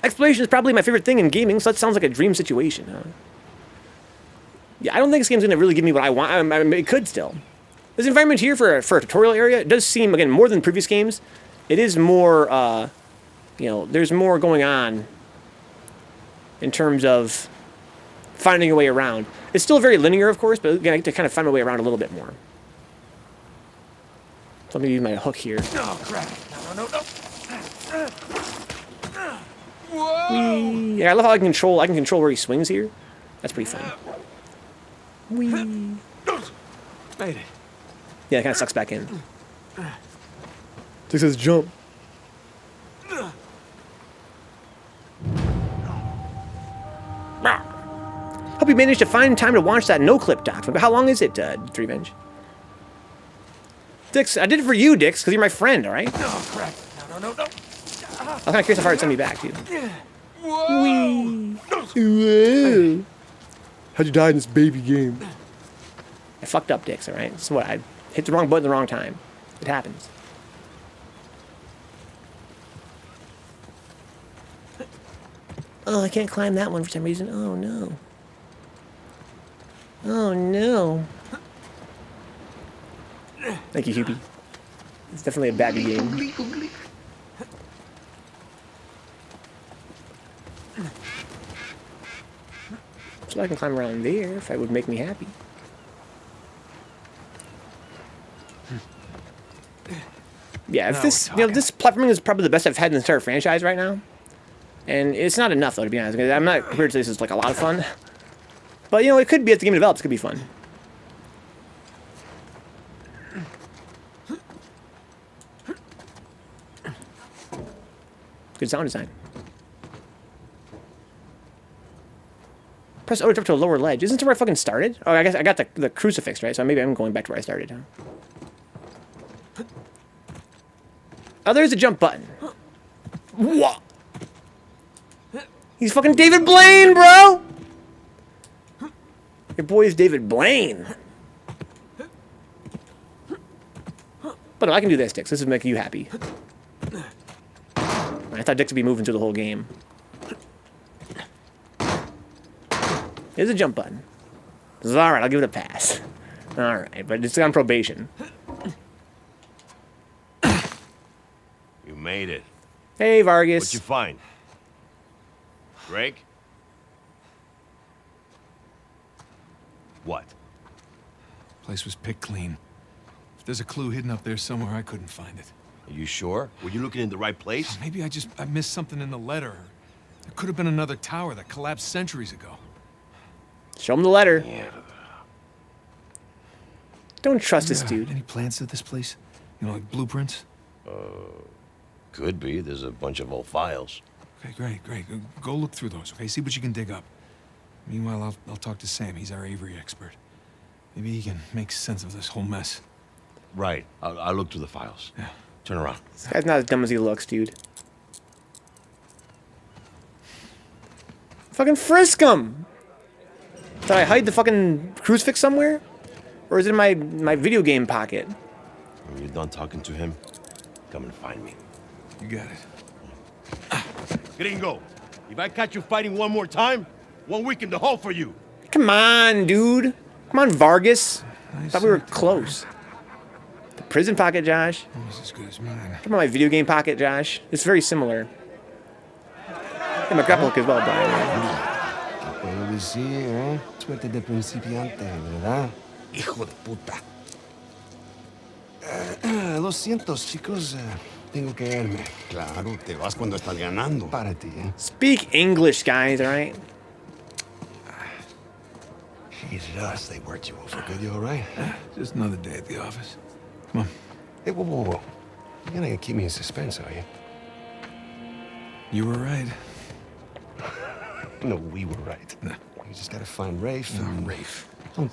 Exploration is probably my favorite thing in gaming, so that sounds like a dream situation, huh? Yeah, I don't think this game's going to really give me what I want. I mean, it could still. This environment here for a tutorial area, it does seem, again, more than previous games. It is more, you know, there's more going on in terms of finding a way around. It's still very linear, of course, but again, I get to kind of find my way around a little bit more. So let me use my hook here. Oh, crap. No. Whee! Yeah, I love how I can control where he swings here. That's pretty fun. Whee! Made it. Yeah, it kind of sucks back in. It says jump. Hope you managed to find time to watch that no-clip doc. How long is it, Revenge? Dix, I did it for you, Dix, because you're my friend, all right? Oh, crap. No. I'm kind of curious how far it sent me back, too. Whoa. Whoa. How'd you die in this baby game? I fucked up, Dix, all right? So what, I hit the wrong button at the wrong time. It happens. Oh, I can't climb that one for some reason. Oh, no. Oh, no. Thank you, Hubie. It's definitely a baggy game. So I can climb around there if it would make me happy. Yeah, if this, you know, this platforming is probably the best I've had in the entire franchise right now. And it's not enough, though, to be honest. I'm not prepared to say this is like a lot of fun. But, you know, it could be, as the game develops, it could be fun. Good sound design. Press O to drop to a lower ledge. Isn't it where I fucking started? Oh, I guess I got the crucifix, right? So maybe I'm going back to where I started, huh? Oh, there's a jump button. What? He's fucking David Blaine, bro! Your boy is David Blaine. But no, I can do this, Dix. This would make you happy. I thought Dix would be moving through the whole game. There's a jump button. Alright, I'll give it a pass. Alright, but it's on probation. made it. Hey, Vargas. What'd you find? Greg? What? Place was picked clean. If there's a clue hidden up there somewhere, I couldn't find it. Are you sure? Were you looking in the right place? Maybe I missed something in the letter. There could have been another tower that collapsed centuries ago. Show him the letter. Yeah. Don't trust this dude. Any plans to this place? You know, like blueprints? Could be. There's a bunch of old files. Okay, great. Go look through those, okay? See what you can dig up. Meanwhile, I'll talk to Sam. He's our Avery expert. Maybe he can make sense of this whole mess. Right. I'll look through the files. Yeah. Turn around. This guy's not as dumb as he looks, dude. Fucking frisk him! Did I hide the fucking crucifix somewhere? Or is it in my video game pocket? When you're done talking to him, come and find me. You got it. Gringo, if I catch you fighting one more time, 1 week in the hole for you. Come on, dude. Come on, Vargas. Thought we were close. The prison pocket, Josh. Almost as good as mine. Come on, my video game pocket, Josh. It's very similar. And my grapple hook as well, Brian. Puedo decir, ¿eh? Suerte de principiante, ¿verdad? Hijo de puta. Lo siento, chicos. Tengo que irme. Claro, te vas cuando estás ganando. Para ti, ¿eh? Speak English, guys, alright? Jesus, they worked you over good. You all right? Just another day at the office. Come on. Hey, whoa. You're gonna keep me in suspense, are you? You were right. No, we were right. No. You just gotta find Rafe. And... Rafe.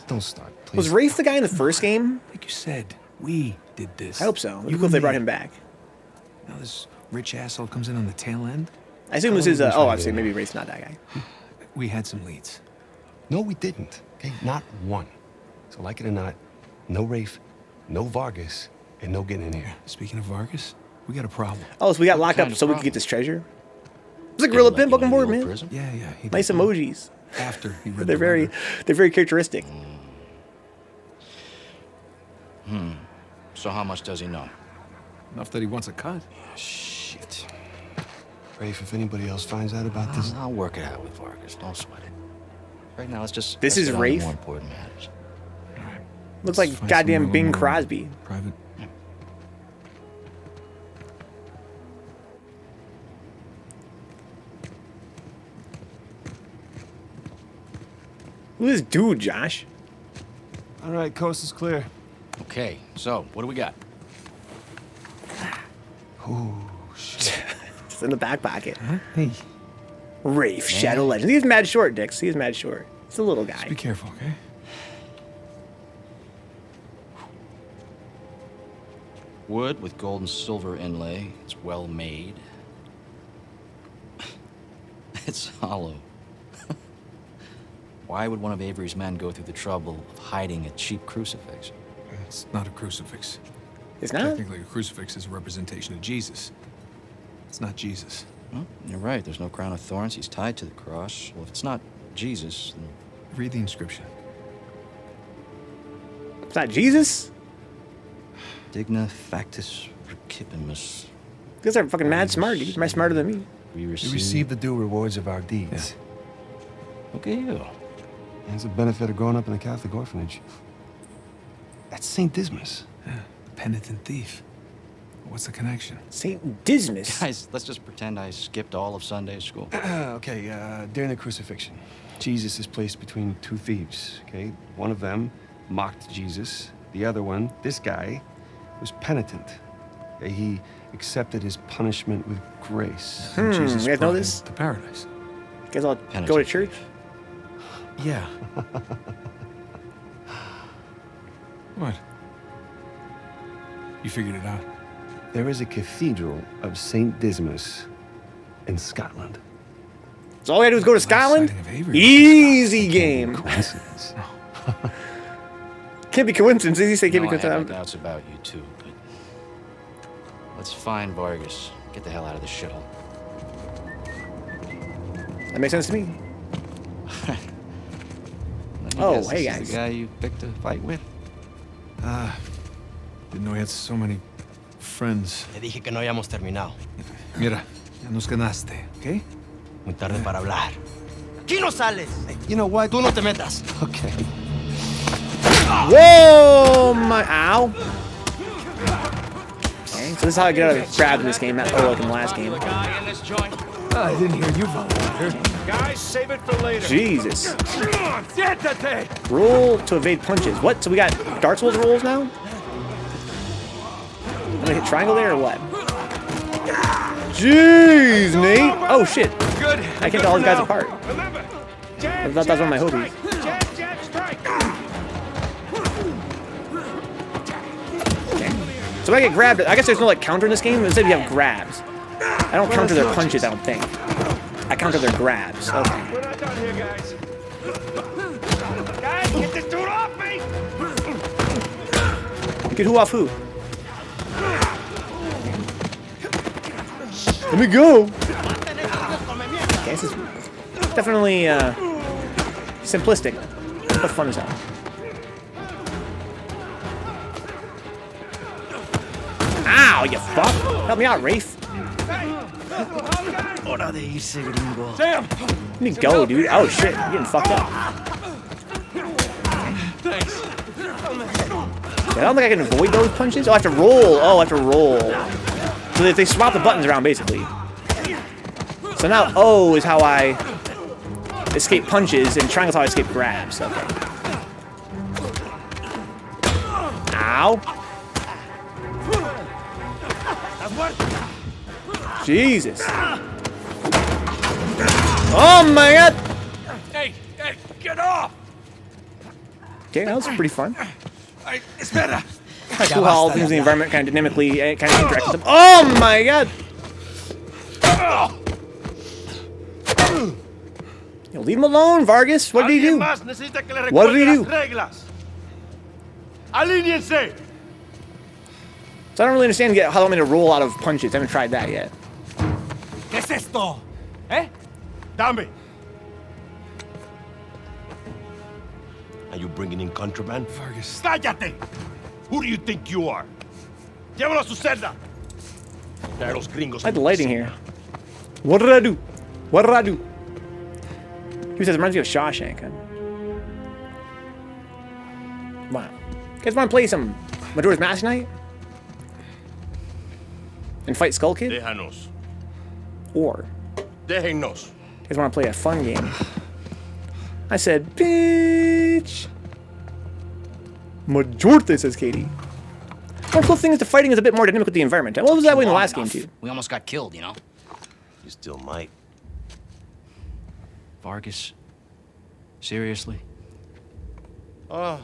Don't start, please. Was Rafe the guy in the first game? Like you said, we did this. I hope so. It'd be You cool if they and brought me. him back. Now this rich asshole comes in on the tail end. I assume this is, How long have oh, you been obviously, trying to maybe do Rafe's not that guy. We had some leads. No, we didn't. Okay, not one. So, like it or not, no Rafe, no Vargas, and no getting in here. Speaking of Vargas, we got a problem. Oh, so we got locked kind up of so we could problem? get this treasure? It's like Gorilla Pimp, welcome aboard, man. Yeah. He Nice did- emojis. After he read They're the letter. they're very characteristic. So how much does he know? Enough that he wants a cut. Shit. Rafe, if anybody else finds out about this... I'll work it out with Vargas. Don't sweat it. Right now, let's just. This let's is get on to Rafe? more important matters. Looks Let's like find goddamn somewhere a Bing little more Crosby. Private. Who's this dude, Josh? All right, coast is clear. Okay, so what do we got? It's in the back pocket. Hey, Rafe, Shadow Legends. He's mad short, Dix. He's mad short. He's a little guy. be careful, okay? Wood with gold and silver inlay. It's well made. It's hollow. Why would one of Avery's men go through the trouble of hiding a cheap crucifix? It's not a crucifix. It's not? Technically, a crucifix is a representation of Jesus. It's not Jesus. Well, you're right. There's no crown of thorns. He's tied to the cross. Well, if it's not Jesus, then Read the inscription. It's not Jesus? digna factus recipimus. You guys are fucking mad smart, dude. You're smarter than me. We We receive the due rewards of our deeds. Look at you. And it's a benefit of growing up in a Catholic orphanage. That's St. Dismas. Yeah, the penitent thief. What's the connection? St. Dismas. Guys, let's just pretend I skipped all of Sunday school. Okay, during the crucifixion, Jesus is placed between two thieves, okay? One of them mocked Jesus. The other one, this guy, was penitent. Okay, he accepted his punishment with grace. And Jesus you guys know brought him this? to paradise. You guys all go to Penitent church? Yeah. What? You figured it out? There is a cathedral of St. Dismas in Scotland. So all we gotta do is go to Scotland? sighting of Avery. Easy game. Coincidence. Can't be coincidence. Did you say can't No, be I have my coincidence? doubts about you too, but let's find Vargas. Get the hell out of this shithole. That makes sense to me. Let me Oh, guess, hey, this is guys. the guy you picked a fight with? Didn't know he had so many friends. Te dije que no habíamos terminado. Mira, ya nos ganaste, ¿okay? Muy tarde para hablar. Aquí no sales. You know what? Tú no te metas. Okay. Whoa, my ow. Okay, so this is how I get out of grab in this game, not like in the last game. I didn't hear you volunteer. Guys, save it for later. Jesus. Roll to evade punches. What? So we got Dark Souls rolls now? I'm gonna hit triangle there or what? Jeez, Nate. Oh shit. Good. I can't tell all these guys apart. Remember, I thought that was one of my hobbies. jab, strike. So when I get grabbed, I guess there's no like counter in this game. Instead you have grabs. I don't counter their punches, I don't think. I counter their grabs. Okay. We're not done here, guys. Guys, get this dude off me! Get who off who? Let me go. Okay, this is definitely simplistic, but fun as hell. Ow, you fuck! Help me out, Rafe. Sam! Let me go, dude. Oh shit, you're getting fucked up. Thanks. I don't think I can avoid those punches. Oh, I have to roll. Oh, I have to roll. So they swap the buttons around, basically. So now O is how I escape punches, and triangle's how I escape grabs. Okay. Ow. Jesus. Oh my god! Hey, get off! Okay, that was pretty fun. It's better. Kind of cool how all things in the environment kind of dynamically kind of interact with them. Oh my god! Yo, leave him alone, Vargas. What did he do? What did he do? Alíñense. So I don't really understand yet how I'm going to roll out of punches. I haven't tried that yet. ¿Qué es esto? ¿Eh? Dame. Are you bringing in contraband? Vargas. ¡Cállate! Who do you think you are? Llévalo a su celda. Trae a los gringos. I like the lighting here. What did I do? What did I do? He says it reminds me of Shawshank. Wow. You guys want to play some Majora's Mask night? And fight Skull Kid? Déjanos. Or Déjennos. you guys want to play a fun game? I said, bitch. Majorte, says Katie. One cool thing is the fighting is a bit more dynamic with the environment. What was that way in the last game, too? We almost got killed, you know? You still might. Vargas. Seriously? Oh,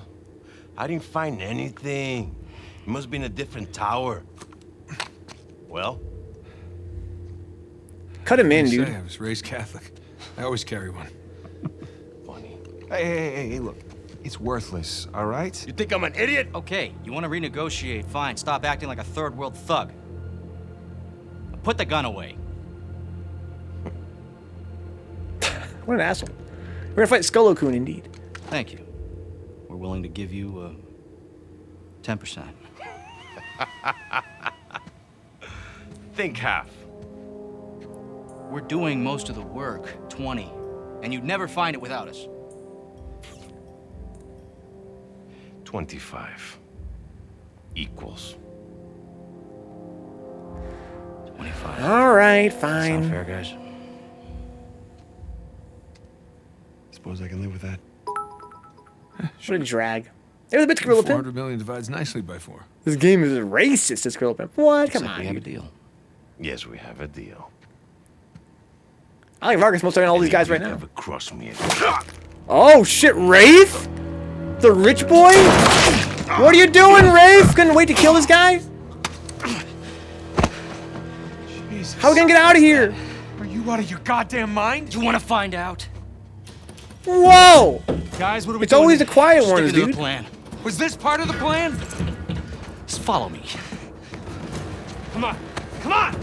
I didn't find anything. It must be in a different tower. Well? Cut him in, I dude. say, I was raised Catholic. I always carry one. Funny. Hey, look. It's worthless, all right? You think I'm an idiot? Okay, you want to renegotiate? Fine. Stop acting like a third world thug. Put the gun away. What an asshole. We're gonna fight Skullo-kun, indeed. Thank you. We're willing to give you 10%. Think half. We're doing most of the work, 20, and you'd never find it without us. 25 equals 25. All right, Sound fine. fair, guys? Suppose I can live with that. What a drag. It was a bit Gorilla Pimp. 400 million divides nicely by 4. This game is racist, this Gorilla Pimp. What? Come Looks like on, we have a dude. deal. Yes, we have a deal. I like Vargas most of all these guys right now. Never cross me again. Oh, shit, Rafe? The rich boy? What are you doing, Rafe? Couldn't wait to kill this guy? Jesus. How are we gonna get out of here? Are you out of your goddamn mind? You want to find out? Whoa! Guys, what are we It's always the quiet ones, Stick to the dude. plan. Was this part of the plan? Just follow me. Come on. Come on!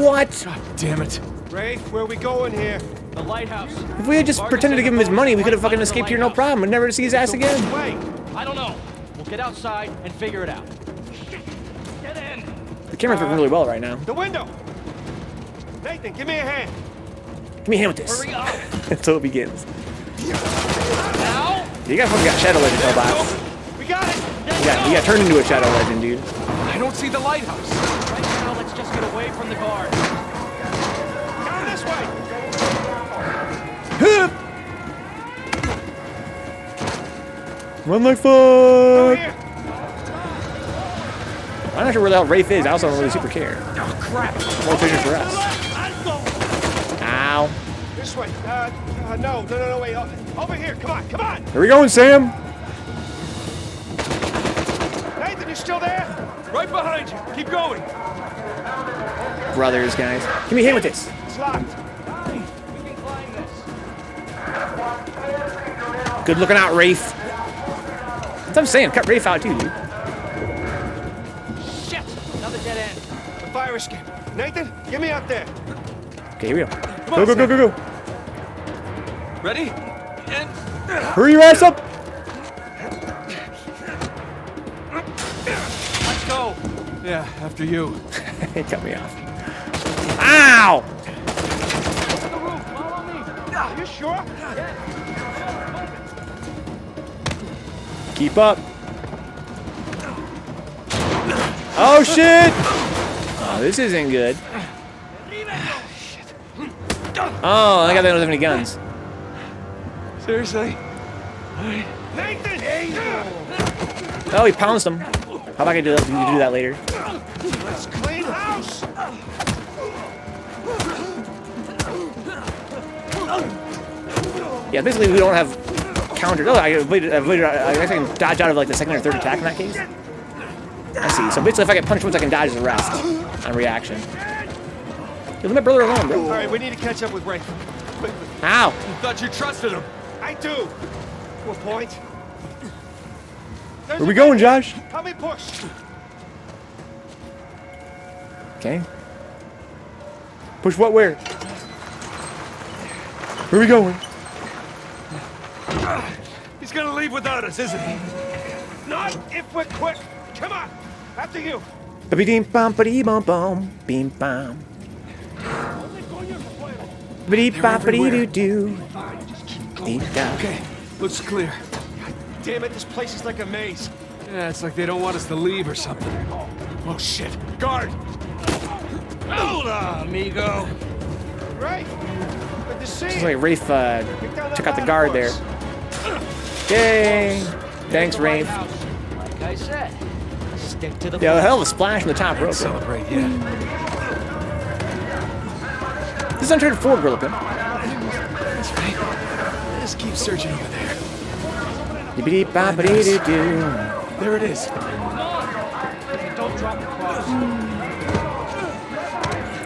What? Damn it. Rafe, where are we going here? The lighthouse. If we had just pretended to give him his money, we could have fucking escaped here no problem. We'd never see his ass again. I don't know. We'll get outside and figure it out. camera's working really well right now. The window! Nathan, give me a hand. Give me a hand with this. Hurry up! Until it begins. Now! You guys fucking got Shadow Legend, Hellbots. We got it! You got turned into a Shadow Legend, dude. I don't see the lighthouse. Right now, let's just get away from the guard. Down this way! Run like Over fuck! here! I'm not sure where the hell Rafe is. I also don't really super care. Oh, crap. More vision for us. Ow. This way. No, wait. Over here, come on! Where we going, Sam? Nathan, you still there? Right behind you. Keep going. Brothers, guys. Give me a hand with this. It's locked. We can climb this. Good looking out, Rafe. That's what I'm saying. Cut Rafe out too, dude. Shit! Another dead end. The fire escape. Nathan, get me out there. Okay, here we go. Go. Ready? And... Hurry your ass up. Let's go. Yeah, after you. It cut me off. Ow! Are you sure? Keep up. Oh shit! Oh, this isn't good. Oh, I got they don't have any guns. Seriously? Nathan! Oh, he pounced him. How about I do that later? Let's clean house! Yeah, basically we don't have countered. Oh, I guess I can dodge out of like the second or third attack in that case. I see. So basically, if I get punched once, I can dodge the rest on reaction. Hey, leave my brother alone, bro. All right, we need to catch up with Ray. Ow! I thought you trusted him. I do. To a point. Where we going, Josh? Help me push. Okay. Push what? Where? Where we going? He's gonna leave without us, isn't he? Not if we're quick. Come on. After you. Ba-dee bum ba-dee bum bum beam bum. Ba-dee bop ba-dee doo doo. Okay, looks clear. Damn it, this place is like a maze. Yeah, it's like they don't want us to leave or something. Oh shit! Guard! Hola, amigo. Right. Good to see Looks you. like Rafe took out the guard there. Yay! Thanks, Rafe. Like I said, stick to the Yeah, the hell of a splash from the top rope. Bro. Celebrate, yeah. This is Uncharted 4, Gorilla Pimp. That's right. Just keep searching over there. Yippity boppity doo doo. There it is. Don't drop the cross.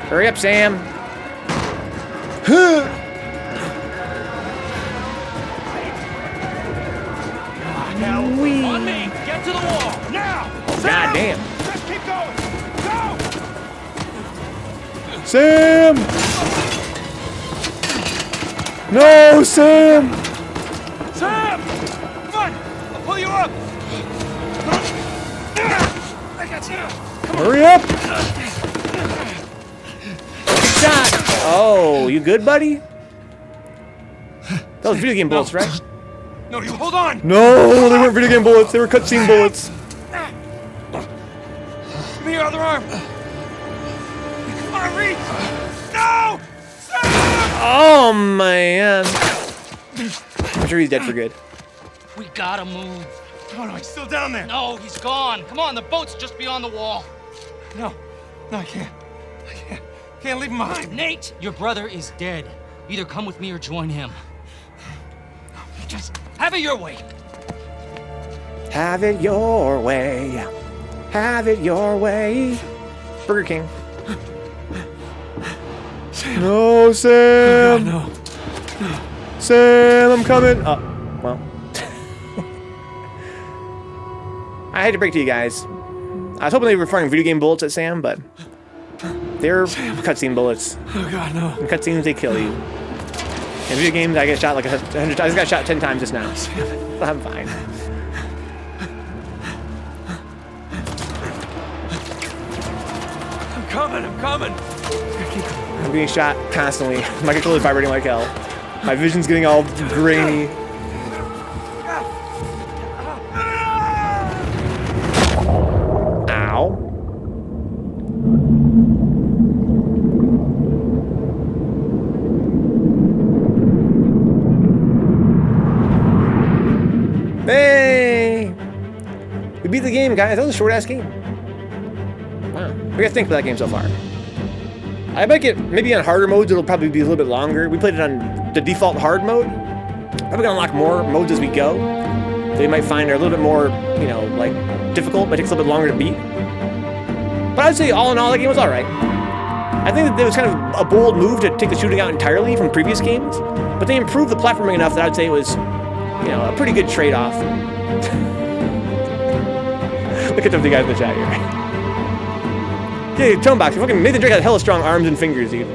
Hurry up, Sam. On me! Get to the wall! Now. God damn. Just keep going. Go. Sam! No, Sam! Sam! Come on! I'll pull you up! I got you! Hurry up! Shot! Oh, you good, buddy? That was video game bullets, right? No, you hold on! No, they weren't video game bullets. They were cutscene bullets. Give me your other arm! Come on, reach! No! Sam! Oh, man. I'm sure he's dead for good. We gotta move. Oh no, he's still down there! No, he's gone. Come on, the boat's just beyond the wall. No, I can't. Can't leave him behind. Nate, your brother is dead. Either come with me or join him. Just have it your way. Have it your way. Have it your way. Burger King. No, Sam. No. Sam, I'm coming. Oh, well. I had to break to you guys. I was hoping they were firing video game bullets at Sam, but they're cutscene bullets. Oh god, no. In cutscenes, they kill you. In video games, I get shot like 100 times. I just got shot 10 times just now. I'm fine. I'm coming. I'm being shot constantly. My controller's vibrating like hell. My vision's getting all grainy. Ow. Hey! We beat the game, guys. That was a short-ass game. Wow. What do you guys think about that game so far? I bet it maybe on harder modes it'll probably be a little bit longer. We played it on the default hard mode. Probably gonna unlock more modes as we go. They might find are a little bit more, you know, like difficult, but it takes a little bit longer to beat. But I'd say all in all, that game was alright. I think that it was kind of a bold move to take the shooting out entirely from previous games, but they improved the platforming enough that I'd say it was, you know, a pretty good trade-off. Look at some of the guys in the chat here. Yeah, tone box. Fucking Nathan Drake had hella strong arms and fingers, dude.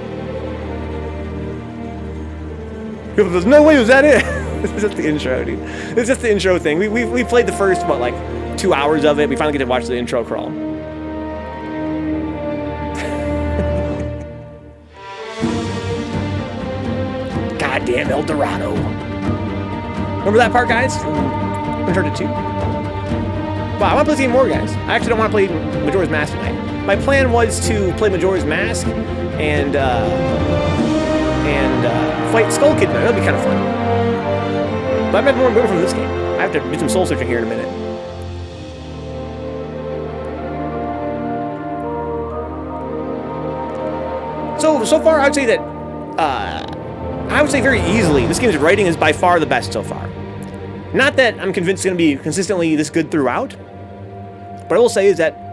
There's no way was that it. This is just the intro, dude. It's just the intro thing. We played the first, what, like 2 hours of it. We finally get to watch the intro crawl. Goddamn El Dorado. Remember that part, guys? Uncharted 2. Wow, I want to play this game more, guys. I actually don't want to play Majora's Mask tonight. My plan was to play Majora's Mask and fight Skull Kid tonight. That'd be kind of fun. But I'm not more from this game. I have to do some soul searching here in a minute. So far, I'd say that I would say very easily this game's writing is by far the best so far. Not that I'm convinced it's going to be consistently this good throughout, but I will say is that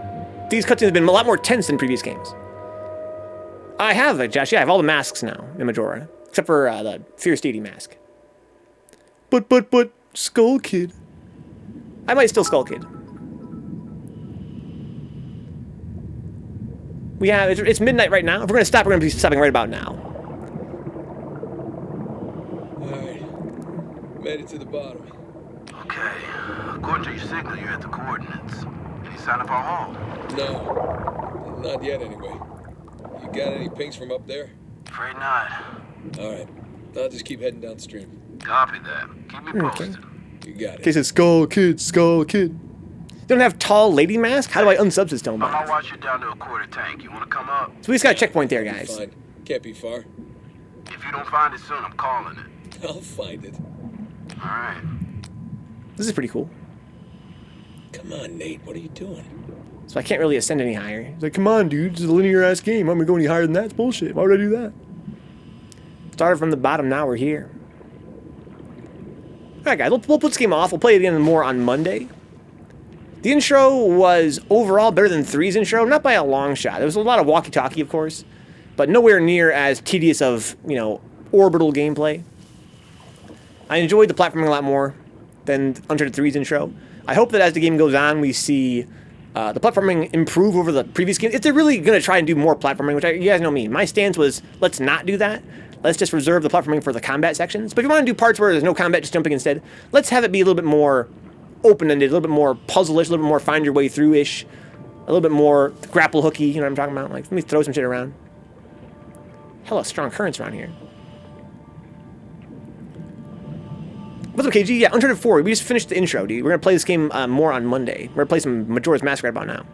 these cutscenes have been a lot more tense than previous games. I have, Josh, yeah, I have all the masks now in Majora, except for the Fierce Deity mask. But, Skull Kid. I might still Skull Kid. We have, it's midnight right now. If we're going to stop, we're going to be stopping right about now. Alright, made it to the bottom. Okay, according to your signal, you're at the coordinates. Any sign of our hall? No, not yet anyway. You got any pings from up there? Afraid not. Alright, I'll just keep heading downstream. Copy that. Keep me posted. You got it. Okay, says Skull Kid, Skull Kid. You don't have tall lady mask? How do I unsub this tone box? I'm gonna watch you down to a quarter tank. You wanna come up? So we just got a checkpoint there, guys. Fine. Can't be far. If you don't find it soon, I'm calling it. I'll find it. Alright. This is pretty cool. Come on, Nate. What are you doing? So I can't really ascend any higher. He's like, come on, dude. This is a linear-ass game. I'm gonna go any higher than that. It's bullshit. Why would I do that? Started from the bottom, now we're here. Alright, guys. We'll put this game off. We'll play it again more on Monday. The intro was overall better than 3's intro. Not by a long shot. There was a lot of walkie-talkie, of course. But nowhere near as tedious of, you know, orbital gameplay. I enjoyed the platforming a lot more than Uncharted 3's intro. I hope that as the game goes on, we see the platforming improve over the previous game. If they're really going to try and do more platforming, which you guys know me, my stance was, let's not do that. Let's just reserve the platforming for the combat sections. But if you want to do parts where there's no combat, just jumping instead, let's have it be a little bit more open-ended, a little bit more puzzle-ish, a little bit more find-your-way-through-ish, a little bit more grapple-hooky, you know what I'm talking about? Like, let me throw some shit around. Hella strong currents around here. What's up, KG? Yeah, Uncharted 4. We just finished the intro, dude. We're going to play this game more on Monday. We're going to play some Majora's Mask right about now.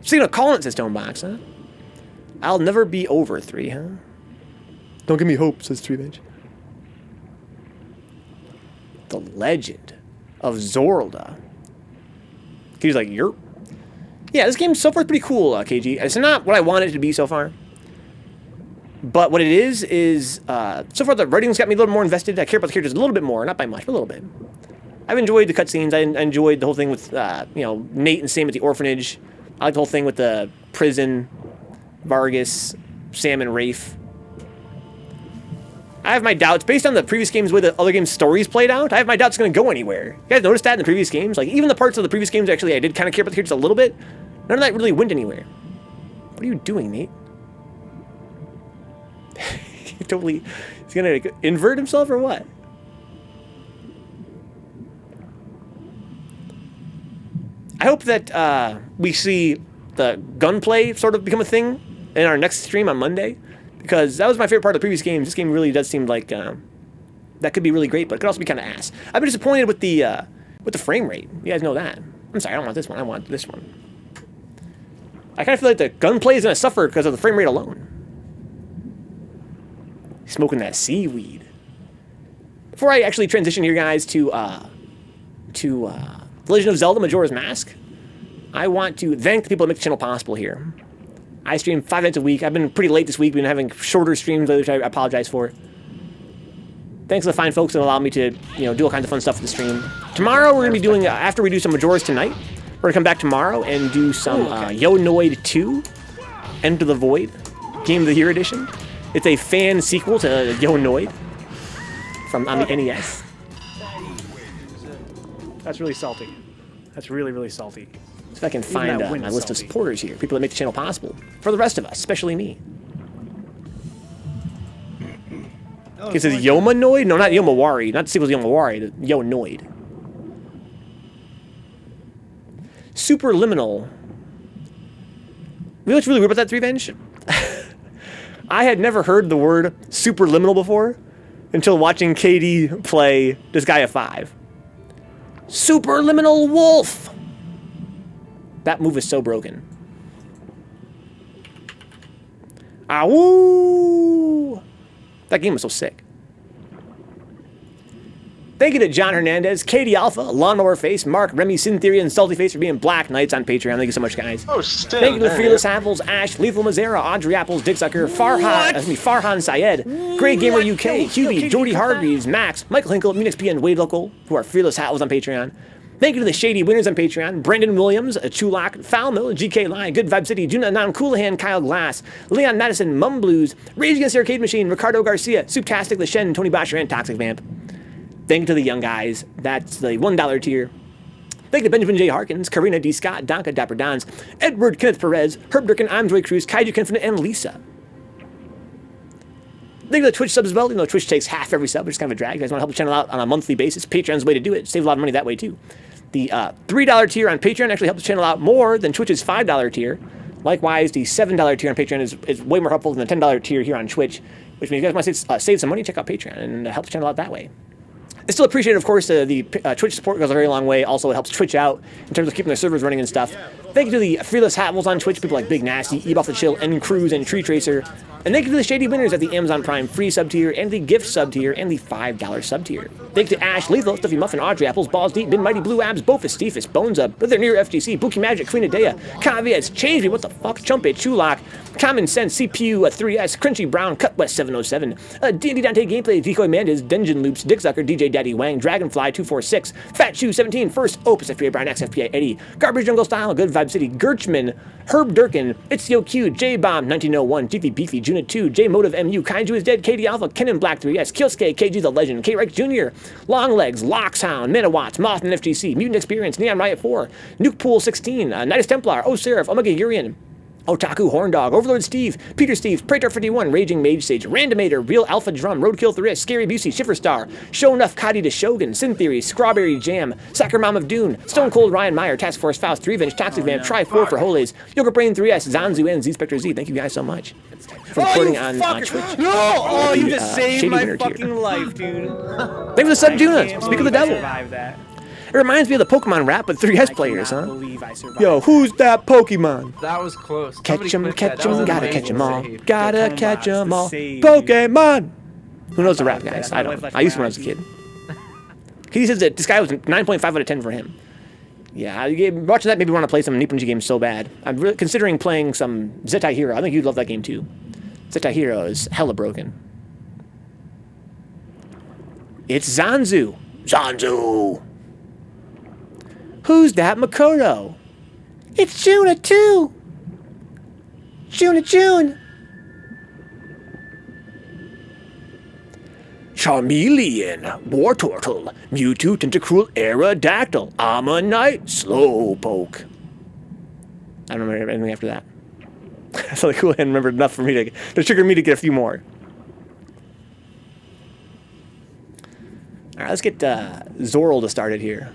Speaking of calling it, says Stonebox, huh? I'll never be over 3, huh? Don't give me hope, says 3Bitch. The Legend of Zorlda. KG's like, yerp. Yeah, this game so far is pretty cool, KG. It's not what I wanted it to be so far. But what it is so far the writing's got me a little more invested. I care about the characters a little bit more, not by much, but a little bit. I've enjoyed the cutscenes. I enjoyed the whole thing with, you know, Nate and Sam at the orphanage. I like the whole thing with the prison, Vargas, Sam and Rafe. I have my doubts, based on the previous games, the way the other games' stories played out, I have my doubts it's going to go anywhere. You guys noticed that in the previous games? Like, even the parts of the previous games, actually, I did kind of care about the characters a little bit. None of that really went anywhere. What are you doing, Nate? He's going to invert himself or what? I hope that we see the gunplay sort of become a thing in our next stream on Monday, because that was my favorite part of the previous game. This game really does seem like that could be really great, but it could also be kind of ass. I've been disappointed with the frame rate. You guys know that. I'm sorry, I don't want this one. I want this one. I kind of feel like the gunplay is going to suffer because of the frame rate alone. Smoking that seaweed. Before I actually transition here, guys, to The Legend of Zelda Majora's Mask, I want to thank the people that make the channel possible here. I stream 5 nights a week. I've been pretty late this week. We've been having shorter streams, which I apologize for. Thanks to the fine folks that allow me to, do all kinds of fun stuff for the stream. Tomorrow we're going to be doing, after we do some Majora's tonight, we're going to come back tomorrow and do some Yo Noid 2, Enter the Void, Game of the Year edition. It's a fan sequel to Yo Noid on the NES. That's really salty. That's really, really salty. If I can find my list of supporters here, people that make the channel possible, for the rest of us, especially me. Okay, so Yomanoid? No, not Yomawari. Not the sequel to Yomawari. Yonoid. Superliminal. You know what's really weird about that, Revenge? I had never heard the word superliminal before until watching KD play Disgaea 5. Superliminal Wolf! That move is so broken. Awoo! That game was so sick. Thank you to John Hernandez, Katie Alpha, Lawnmower Face, Mark, Remy, Syntheria, and Salty Face for being Black Knights on Patreon. Thank you so much, guys. Oh, still. Thank you to Fearless Apples, Ash, Lethal Mazera, Audrey Apples, Dick Sucker, Farhan Syed, Grey Gamer UK, Hubie, Jordy Hargreaves, Max, Michael Hinkle, Munix P, and Wade Local, who are Fearless Apples on Patreon. Thank you to the shady winners on Patreon: Brandon Williams, Chulak, Foulmill, GK Lion, Good Vibe City, Juna Nan, Coolahan, Kyle Glass, Leon Madison, Mum Blues, Rage Against the Arcade Machine, Ricardo Garcia, Souptastic, The Shen, Tony Bosher, and Toxic Vamp. Thank you to the young guys. That's the $1 tier. Thank you to Benjamin J. Harkins, Karina D. Scott, Donka Dapper Dons, Edward Kenneth Perez, Herb Durkin, I'm Joy Cruz, Kaiju Confident, and Lisa. Thank you to the Twitch subs as well. Twitch takes half every sub, which is kind of a drag. You guys want to help the channel out on a monthly basis. Patreon's the way to do it. Save a lot of money that way, too. The $3 tier on Patreon actually helps the channel out more than Twitch's $5 tier. Likewise, the $7 tier on Patreon is way more helpful than the $10 tier here on Twitch, which means you guys want to save some money, check out Patreon and help the channel out that way. I still appreciate, of course, the Twitch support goes a very long way. Also, it helps Twitch out in terms of keeping their servers running and stuff. Thank you to the Fearless Hatwolves on Twitch, people like Big Nasty, Eve Off the Chill, N Cruz, and Tree Tracer. And thank you to the shady winners at the Amazon Prime free sub tier, and the gift sub tier, and the $5 sub tier. Thank you to Ash, Lethal, Stuffy Muffin, Audrey Apples, Balls Deep, Bin Mighty Blue Abs, Bofus, Steefus, Bones Up, They're Near FGC, Buki Magic, Queen Adea, Caveats, Change Me, What the Fuck, Chumpet, Chulak, Common Sense, CPU 3S, Crunchy Brown, Cut West 707, D&D Dante Gameplay, Decoy Mandas, Dungeon Loops, Dick Sucker, DJ Daddy Wang, Dragonfly 246, Fat Shoe 17, First Opus, FPA Brian X, FPA Eddie, Garbage Jungle Style, Good Vibe City, Gerchman, Herb Durkin, It's Yo Q, J Bomb 1901, Beefy Beefy, Juna 2, J Motive MU, Kaiju is Dead, KD Alpha, Kenan Black 3S, Killsky, KG the Legend, K Rex Jr., Longlegs, Loxhound, Manawatts, Mothman FGC, Mutant Experience, Neon Riot 4, Nuke Pool 16, Nidus Templar, Seraph, Omega Urian, Otaku Horndog, Overlord Steve, Peter Steve, Praetor 51, Raging Mage Sage, Randomator, Real Alpha Drum, Roadkill Thrist, Scary Busey, Shiffer Star, Show Enough Kadi to Shogun, Sin Theory, Strawberry Jam, Soccer Mom of Dune, Stone Cold Ryan Meyer, Task Force Faust, 3 Toxic Vamp, Try 4 for Holies, Yoga Brain 3S, Zanzu, and Z Spectre Z. Thank you guys so much for recording on Twitch. No! Oh, you just saved my fucking life, dude. Thank you for the sub, Juna. Speak of the devil. It reminds me of the Pokemon rap with 3S players, huh? Yo, who's that Pokemon? That was close. Catch 'em, gotta catch 'em all. Gotta catch 'em all. Pokemon! Who knows the rap, guys? I don't. I used to when I was a kid. He says that this guy was 9.5 out of 10 for him. Yeah, watching that made me want to play some Nipponji games so bad. I'm really considering playing some Zettai Hero. I think you'd love that game too. Zettai Hero is hella broken. It's Zanzu. Zanzu! Who's that Makoto? It's Juna too! June! Charmeleon, War Turtle, Mewtwo, Tentacruel, Aerodactyl, Ammonite, Slowpoke. I don't remember anything after that. That's really cool. I hadn't remembered enough for me to trigger me to get a few more. Alright, let's get Zorl to start it here.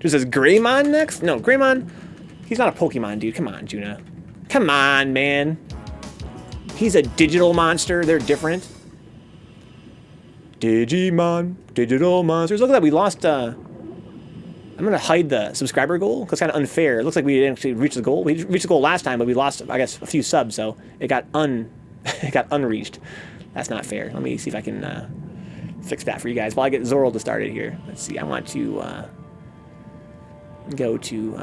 Just says Greymon next? No, Greymon, he's not a Pokemon, dude. Come on, Juna. Come on, man. He's a digital monster. They're different. Digimon, digital monsters. Look at that. We lost. I'm gonna hide the subscriber goal because it's kind of unfair. It looks like we didn't actually reach the goal. We reached the goal last time, but we lost, I guess, a few subs, so it got it got unreached. That's not fair. Let me see if I can fix that for you guys while I get Zorl to start it here. Let's see. I want to go to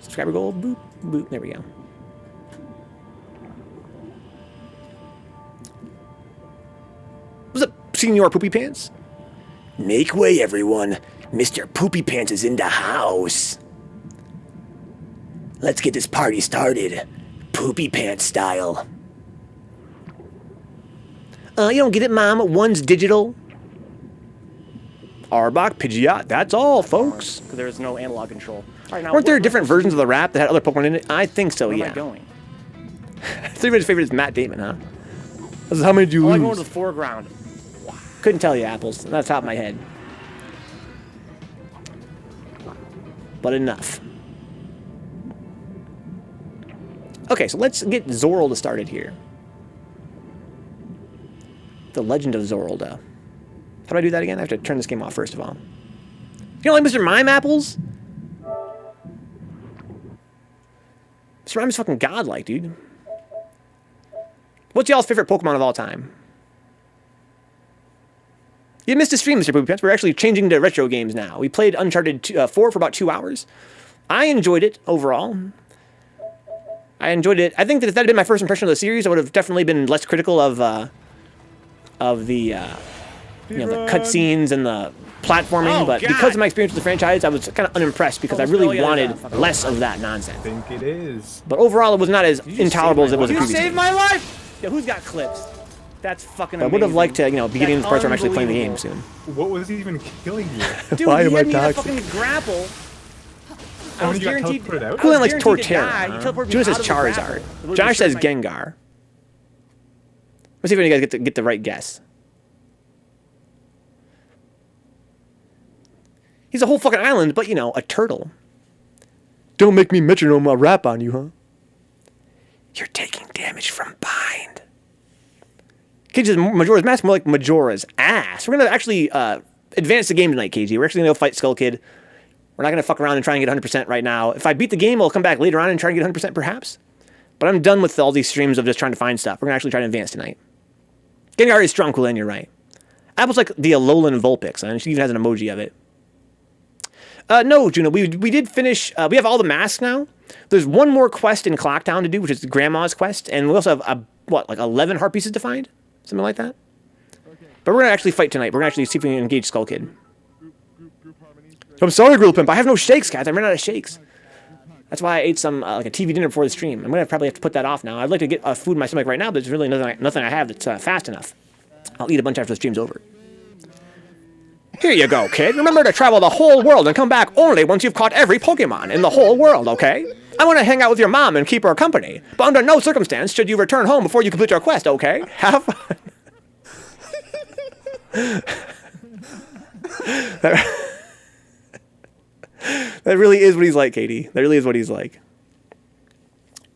subscriber goal. Boop, boop. There we go. What's up, Senor Poopy Pants? Make way, everyone. Mr. Poopy Pants is in the house. Let's get this party started. Poopy Pants style. You don't get it, Mom. One's digital. Arbok, Pidgeot, that's all, folks. Because there's no analog control. All right, now, weren't there different versions of the rap that had other Pokemon in it? I think so, yeah. Where am I going? Everybody's favorite is Matt Damon, huh? This is how many did you lose? I'm going to the foreground. Couldn't tell you, Apples. That's the top of my head. But enough. Okay, so let's get Zorl to start it here. The Legend of Zorlda. How do I do that again? I have to turn this game off first of all. You don't like Mr. Mime, Apples? Mr. Mime is fucking godlike, dude. What's y'all's favorite Pokemon of all time? You missed a stream, Mr. Poopy Pants. We're actually changing to retro games now. We played Uncharted 4 for about 2 hours. I enjoyed it overall. I enjoyed it. I think that if that had been my first impression of the series, I would have definitely been less critical of the you know, the cutscenes and the platforming. But because of my experience with the franchise, I was kind of unimpressed because I really wanted less of that nonsense. I think it is. But overall, it was not as intolerable as it was previously. You saved my life! Yeah, who's got clips? That's fucking amazing. I would have liked to, you know, be getting to the parts where I'm actually playing the game soon. What was even killing you? Dude, Why he am I had me in a toxic? fucking grapple. I was guaranteed. Coolant likes Torterra. Juno says Charizard. Josh says Gengar. Let's see if you guys get the right guess. He's a whole fucking island, but, you know, a turtle. Don't make me metronome a rap on you, huh? You're taking damage from bind. KG says Majora's Mask, more like Majora's ass. We're going to actually advance the game tonight, KG. We're actually going to go fight Skull Kid. We're not going to fuck around and try and get 100% right now. If I beat the game, I'll come back later on and try and get 100% perhaps. But I'm done with all these streams of just trying to find stuff. We're going to actually try to advance tonight. Gengar is strong, cool, and you're right. Apple's like the Alolan Vulpix, and she even has an emoji of it. No, Juno, we did finish, we have all the masks now. There's one more quest in Clocktown to do, which is Grandma's quest, and we also have, what, like 11 heart pieces to find? Something like that? But we're going to actually fight tonight. We're going to actually see if we can engage Skull Kid. I'm sorry, Grill Pimp, I have no shakes, guys. I ran out of shakes. That's why I ate some, like a TV dinner before the stream. I'm going to probably have to put that off now. I'd like to get food in my stomach right now, but there's really nothing I have that's fast enough. I'll eat a bunch after the stream's over. Here you go, kid. Remember to travel the whole world and come back only once you've caught every Pokemon in the whole world, okay? I want to hang out with your mom and keep her company, but under no circumstance should you return home before you complete your quest, okay? Have fun. That really is what he's like, Katie. That really is what he's like.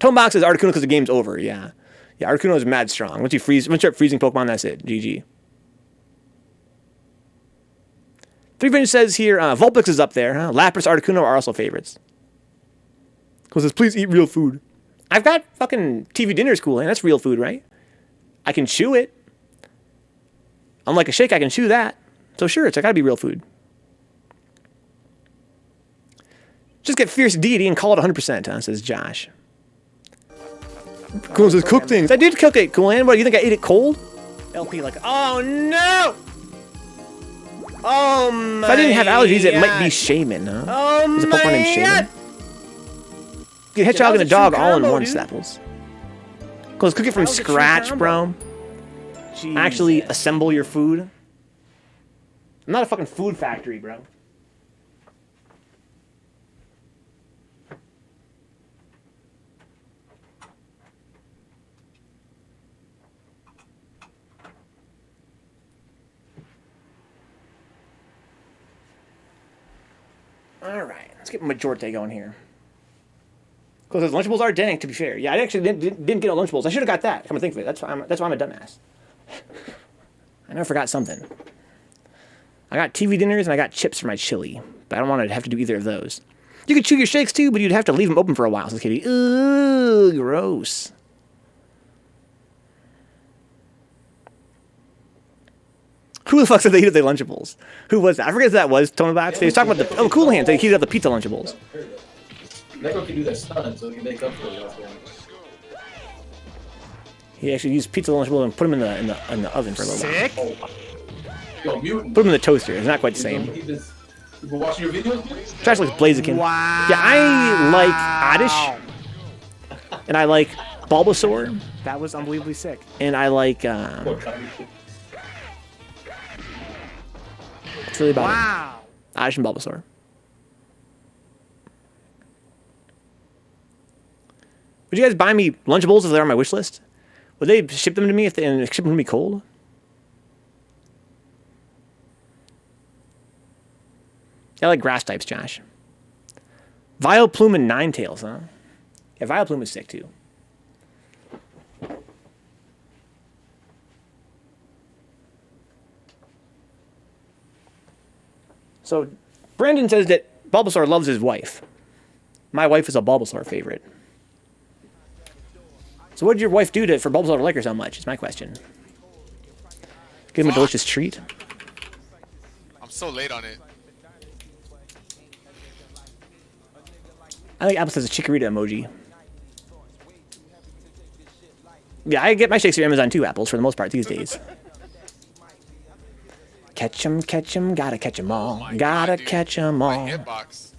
Tomebox says Articuno because the game's over. Yeah. Yeah, Articuno is mad strong. Once you start freezing Pokemon, that's it. GG. 3Vinge says here, Vulpix is up there. Huh? Lapras, Articuno are also favorites. Because says, please eat real food. I've got fucking TV dinner's cool, and that's real food, right? I can chew it. Unlike a shake, I can chew that. So sure, it's gotta be real food. Just get Fierce Deity and call it 100%, huh? Says Josh. Cool says cook things. I did cook it, Coolan. What, you think I ate it cold? LP like, oh no! Oh my! If I didn't have allergies, it might be Shaman, huh? Oh my! There's a Pokemon named Shaman. Get Hedgehog and a dog all in one, Snapples. Let's cook it from scratch, bro. Jeez. Actually assemble your food. I'm not a fucking food factory, bro. All right, let's get Majorte going here. Because those Lunchables are dank, to be fair. Yeah, I actually didn't get no Lunchables. I should have got that. Come to think of it. That's why I'm a dumbass. I never forgot something. I got TV dinners and I got chips for my chili. But I don't want to have to do either of those. You could chew your shakes too, but you'd have to leave them open for a while. So Katie, ooh, gross. Who the fuck said they heated their Lunchables? Who was that? I forget who that was. Tony Box. They was talking about the Cool Hands. They heated up the pizza Lunchables. Neko can do that stunt, so he can make up for it. He actually used pizza Lunchables and put them in the oven for a little while. Sick. Yo, mutant. Put them in the toaster. It's not quite the same. You've been watching your videos? Trash like Blaziken. Wow. Yeah, I like Oddish. And I like Bulbasaur. That was unbelievably sick. And I like, it's really about it. Oddish and Bulbasaur. Would you guys buy me Lunchables if they're on my wish list? Would they ship them to me and ship them to me cold? I like grass types, Josh. Vileplume and Ninetales, huh? Yeah, Vileplume is sick too. So, Brandon says that Bulbasaur loves his wife. My wife is a Bulbasaur favorite. So what did your wife do for Bulbasaur to like her so much, is my question. Give him a delicious treat. I'm so late on it. I think Apple says a Chikorita emoji. Yeah, I get my shakes through Amazon too, Apples, for the most part these days. Catch 'em, gotta catch 'em all. Gotta catch 'em all. Hitbox.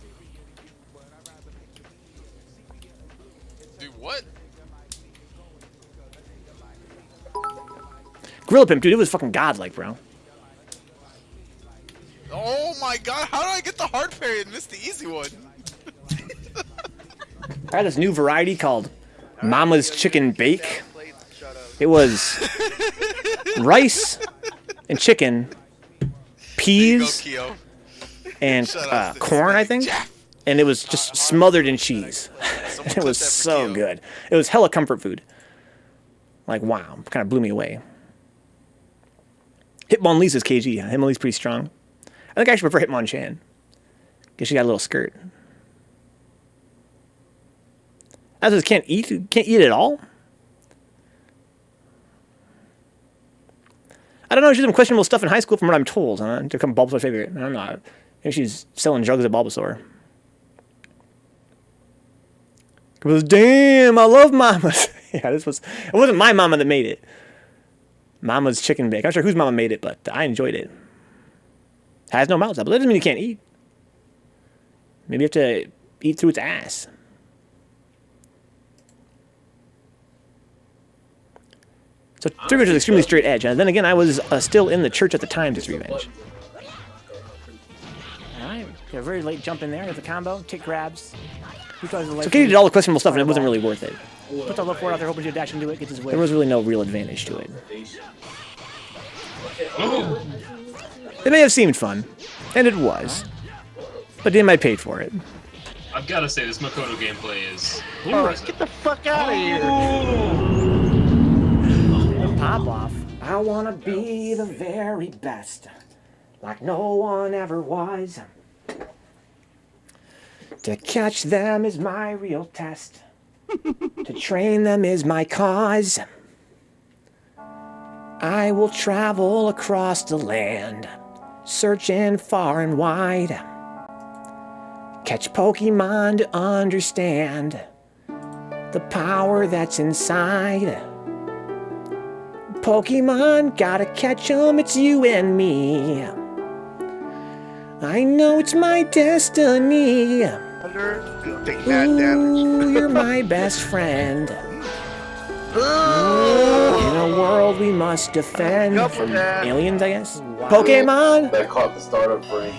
Dude, what? Gorilla Pimp, dude, it was fucking godlike, bro. Oh my god, how do I get the hard parry and miss the easy one? I had this new variety called Mama's Chicken Bake. It was rice and chicken, peas, and corn, I think. And it was just smothered in cheese. It was so good. It was hella comfort food. Like, wow, kind of blew me away. Hitmonlee's KG. Hitmonlee's pretty strong. I think I actually prefer Hitmonchan. Guess she got a little skirt. As can't eat it at all? I don't know, she did some questionable stuff in high school from what I'm told, huh? To become Bulbasaur's favorite. I don't know. Maybe she's selling drugs at Bulbasaur. It was, damn, I love Mama's. Yeah, it wasn't my mama that made it. Mama's Chicken Bake. I'm not sure whose mama made it, but I enjoyed it. Has no mouth, but that doesn't mean you can't eat. Maybe you have to eat through its ass. So Revenge was extremely straight edge, and then again, I was still in the church at the time to Revenge. Alright, a very late jump in there with the combo, take grabs. So Katie did all the questionable stuff, and it wasn't really worth it. Puts a look forward out there, hoping to dash into it, gets his way. There was really no real advantage to it. It may have seemed fun, and it was, but damn, I paid for it. I've got to say, this Makoto gameplay is impressive. Get the fuck out of here! Pop off. I wanna be the very best, like no one ever was. To catch them is my real test. To train them is my cause. I will travel across the land, searching far and wide. Catch Pokemon to understand the power that's inside. Pokemon, gotta catch 'em, it's you and me. I know it's my destiny. Ooh, you're my best friend. In a world we must defend from aliens, I guess. Pokemon! That caught the startup brain.